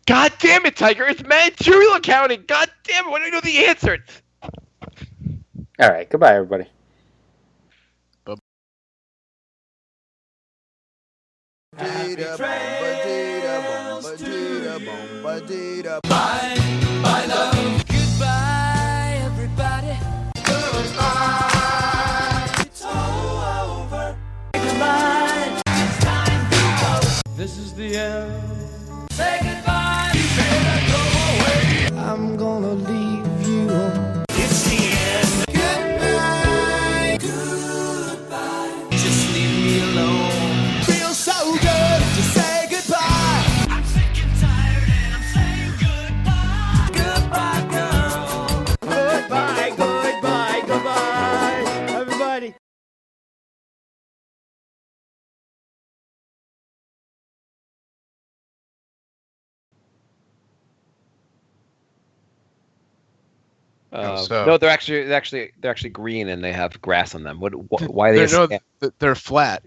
God damn it, Tiger! It's managerial accounting. God damn it! Why don't you know the answer? All right, goodbye, everybody. Goodbye, everybody. It's all over. Goodbye. It's time to go. This is the end. Say goodbye. You better go away. I'm gonna leave you. It's the end. Goodbye. Goodbye. Just leave me alone. Feels so good to say goodbye. I'm sick and tired and I'm saying goodbye. Goodbye, girl. Goodbye, goodbye, goodbye, everybody. So- No, they're actually green and they have grass on them. Why are they? They're flat,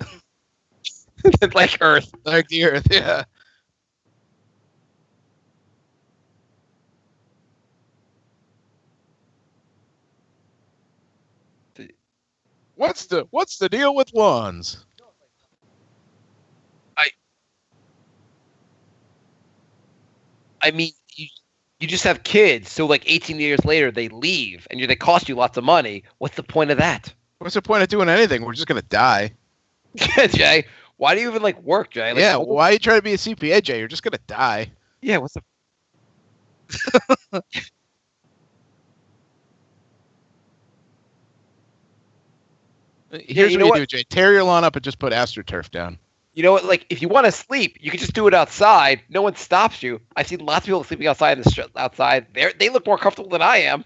Like Earth. like the Earth. Yeah. What's the deal with lawns? I mean, you just have kids, so like 18 years later they leave, and they cost you lots of money. What's the point of that? What's the point of doing anything? We're just gonna die. Jay, why do you even like work, Jay? Like, Yeah. Why are you trying to be a CPA, Jay? You're just gonna die. Yeah, what's the? Here's you know what you do, Jay. Tear your lawn up and just put AstroTurf down. You know what? Like, if you want to sleep, you can just do it outside. No one stops you. I've seen lots of people sleeping outside in the street. Outside, they look more comfortable than I am.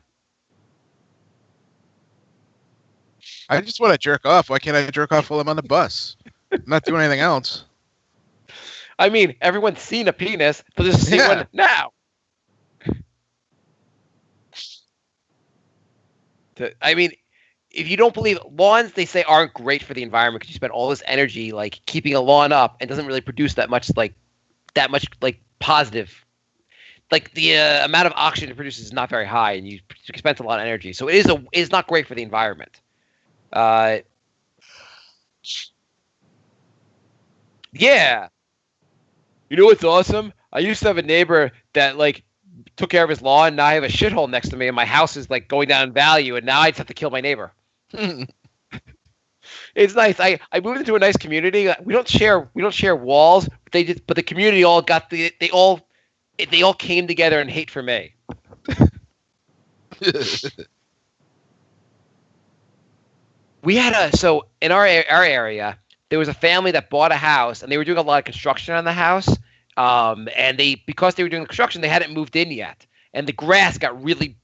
I just want to jerk off. Why can't I jerk off while I'm on the bus? I'm not doing anything else. I mean, everyone's seen a penis. They'll just see one now. I mean, if you don't believe lawns, they say aren't great for the environment because you spend all this energy like keeping a lawn up and doesn't really produce that much positive. Like the amount of oxygen it produces is not very high, and you spend a lot of energy. So it is not great for the environment. Yeah. You know what's awesome? I used to have a neighbor that like took care of his lawn. Now I have a shithole next to me, and my house is like going down in value. And now I just have to kill my neighbor. It's nice. I moved into a nice community. We don't share walls. But the community all got they all came together in hate for me. We had so in our area there was a family that bought a house and they were doing a lot of construction on the house. And because they were doing the construction, they hadn't moved in yet, and the grass got really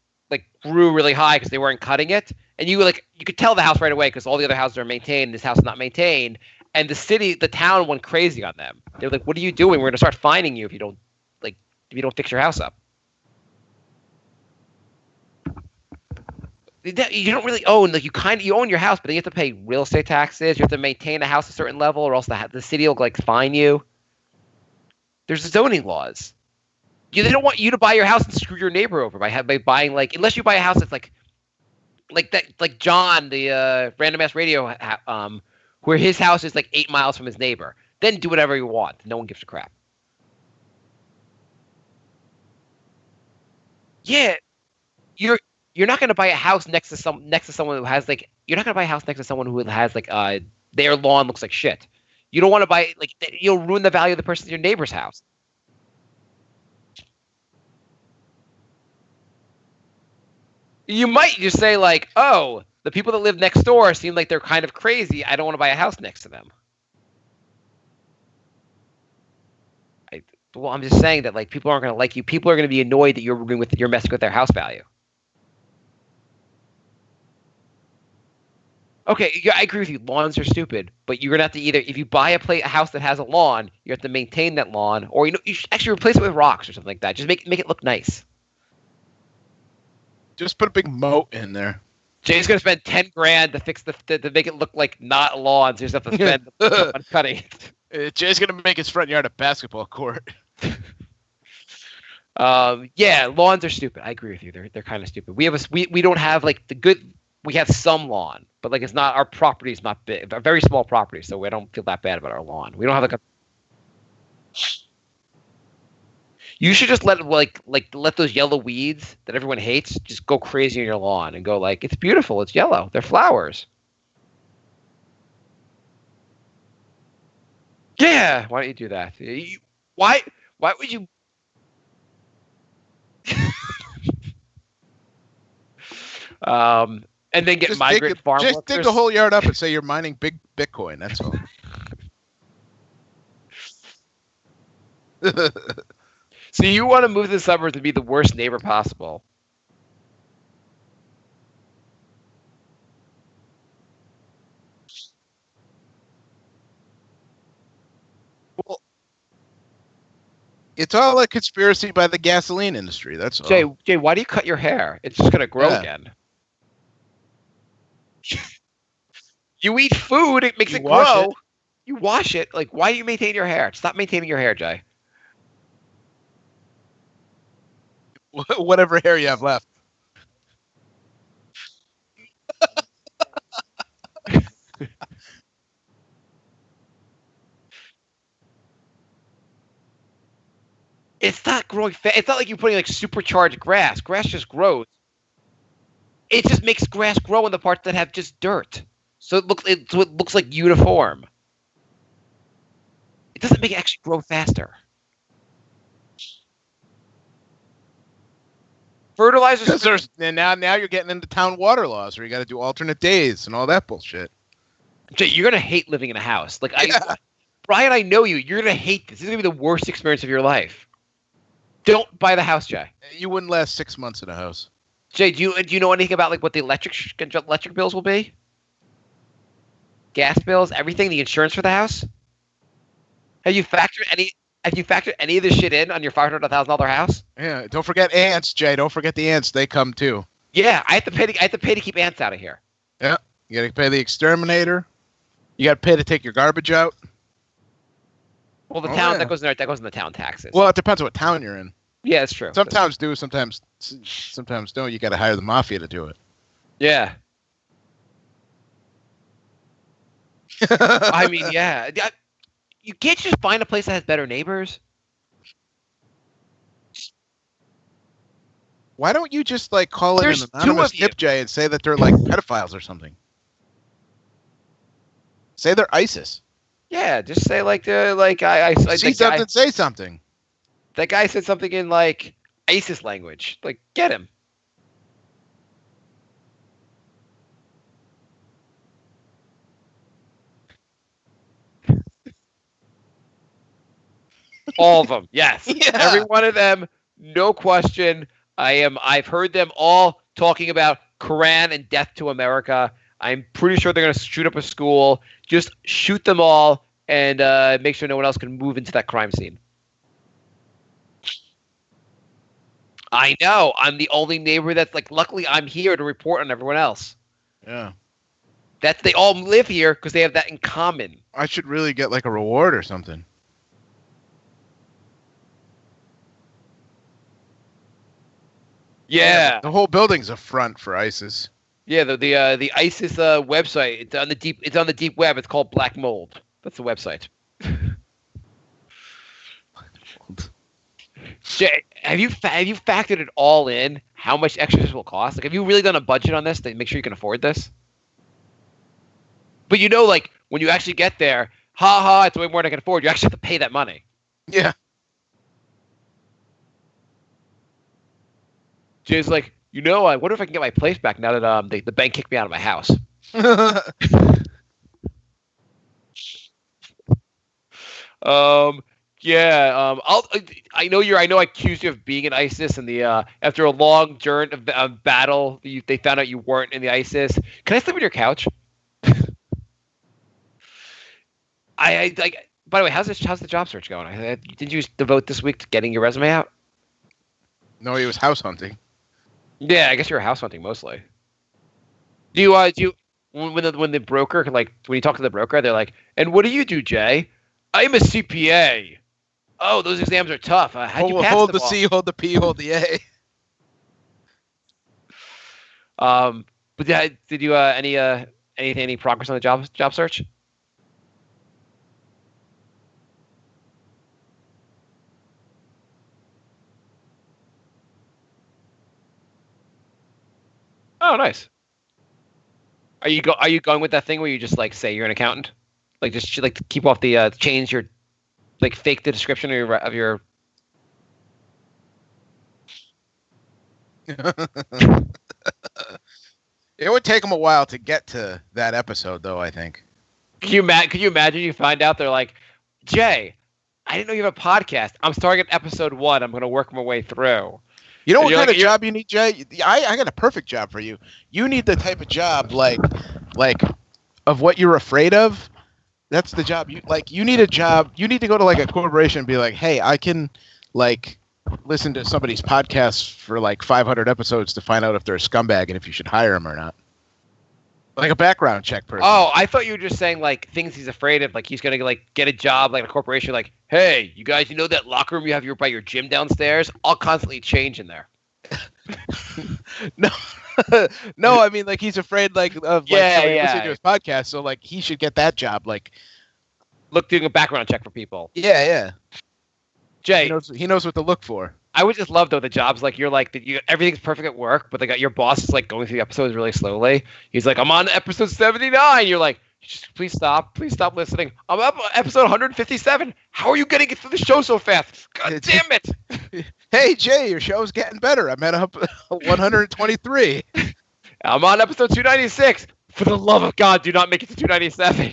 grew really high because they weren't cutting it. And you could tell the house right away because all the other houses are maintained. This house is not maintained, and the town went crazy on them. They were like, "What are you doing? We're gonna start fining you if you don't fix your house up." You don't really own you own your house, but then you have to pay real estate taxes. You have to maintain a house a certain level, or else the city will fine you. There's zoning laws. They don't want you to buy your house and screw your neighbor over by buying unless you buy a house that's like John, the Random Ass Radio, where his house is 8 miles from his neighbor. Then do whatever you want. No one gives a crap. Yeah, you're not going to buy a house next to someone who has you're not going to buy a house next to someone who has their lawn looks like shit. You don't want to buy you'll ruin the value of your neighbor's house. You might just say oh, the people that live next door seem like they're kind of crazy. I don't want to buy a house next to them. I'm just saying that people aren't going to like you. People are going to be annoyed that you're messing with their house value. Okay, yeah, I agree with you. Lawns are stupid, but you're gonna have to either, if you buy a house that has a lawn, you have to maintain that lawn, or you should actually replace it with rocks or something like that. Just make it look nice. Just put a big moat in there. Jay's gonna spend 10 grand to fix to make it look like not a lawn, so you just have to spend on cutting it. Jay's gonna make his front yard a basketball court. Yeah, lawns are stupid. I agree with you. They're kind of stupid. We don't have like the good. We have some lawn, but like it's not, our property is not big. A very small property, so we don't feel that bad about our lawn. We don't have like a. You should just let those yellow weeds that everyone hates just go crazy on your lawn and go like, it's beautiful, it's yellow, they're flowers. Yeah, why don't you do that? Why would you? And then get migrant farm Just workers. dig the whole yard up and say you're mining big Bitcoin. That's all. So you want to move to the suburbs to be the worst neighbor possible. Well, it's all a conspiracy by the gasoline industry. That's all. Jay, why do you cut your hair? It's just gonna grow again. You eat food, it makes it grow. You wash it. Like, why do you maintain your hair? Stop maintaining your hair, Jay. Whatever hair you have left. It's not growing fast. It's not like you're putting like supercharged grass. Grass just grows. It just makes grass grow in the parts that have just dirt. So it looks like uniform. It doesn't make it actually grow faster. Fertilizers. Now you're getting into town water laws where you got to do alternate days and all that bullshit. Jay, you're gonna hate living in a house. Like Brian, I know you. You're gonna hate this. This is gonna be the worst experience of your life. Don't buy the house, Jay. You wouldn't last 6 months in a house. Jay, do you know anything about like what the electric bills will be? Gas bills, everything, the insurance for the house? Have you factored any of this shit in on your $500,000 house? Yeah, don't forget ants, Jay. Don't forget the ants. They come too. Yeah, I have to pay to keep ants out of here. Yeah, you got to pay the exterminator. You got to pay to take your garbage out. Well, that goes in the town taxes. Well, it depends on what town you're in. Yeah, that's true. Some towns do, sometimes don't. You got to hire the mafia to do it. Yeah. I mean, yeah. You can't just find a place that has better neighbors. Why don't you just like call There's it an anonymous two of you. tip, Jay, and say that they're like pedophiles or something? Say they're ISIS. Yeah, just say like say something. That guy said something in like ISIS language. Like, get him. All of them, yes. Yeah. Every one of them, no question. I've heard them all talking about Quran and death to America. I'm pretty sure they're going to shoot up a school. Just shoot them all and make sure no one else can move into that crime scene. I know. I'm the only neighbor that's like, luckily I'm here to report on everyone else. Yeah. They all live here because they have that in common. I should really get like a reward or something. Yeah. The whole building's a front for ISIS. Yeah, the ISIS website. It's on the deep web. It's called Black Mold. That's the website. Jay, have you factored it all in? How much extra this will cost? Like, have you really done a budget on this to make sure you can afford this? But like when you actually get there, it's way more than I can afford. You actually have to pay that money. Yeah. Jay's like, I wonder if I can get my place back now that the bank kicked me out of my house. I know I accused you of being in ISIS, and after a long journey of battle, they found out you weren't in the ISIS. Can I sleep on your couch? I like. By the way, how's the job search going? Did you devote this week to getting your resume out? No, he was house hunting. Yeah, I guess you're house hunting mostly. Do you when the broker when you talk to the broker, they're like, and what do you do, Jay? I'm a CPA. Oh, those exams are tough. How'd you pass Hold them the all? C, hold the P, hold the A. But did you any progress on the job search? Oh, nice. Are you going with that thing where you just like say you're an accountant? Like just like keep off the change your like fake the description of your It would take him a while to get to that episode, though, I think. Could you imagine you find out they're like, Jay, I didn't know you have a podcast. I'm starting at episode 1. I'm going to work my way through. You know what You're kind like- of job you need, Jay? I got a perfect job for you. You need the type of job like of what you're afraid of. That's the job you like. You need a job. You need to go to like a corporation and be like, hey, I can like listen to somebody's podcast for like 500 episodes to find out if they're a scumbag and if you should hire them or not. Like a background check person. Oh, I thought you were just saying like things he's afraid of. Like he's gonna like get a job like a corporation. Like, hey, you guys, you know that locker room you have by your gym downstairs? I'll constantly change in there. No, no. I mean, like he's afraid like of like somebody listening to his podcast. So like he should get that job. Like, look, doing a background check for people. yeah. Jay, He knows what to look for. I would just love though the jobs like you're like everything's perfect at work, but they got your boss is like going through the episodes really slowly. He's like, I'm on episode 79. You're like, just please stop listening. I'm up episode 157. How are you getting it through the show so fast? God damn it! Hey Jay, your show's getting better. I'm at 123. I'm on episode 296. For the love of God, do not make it to 297.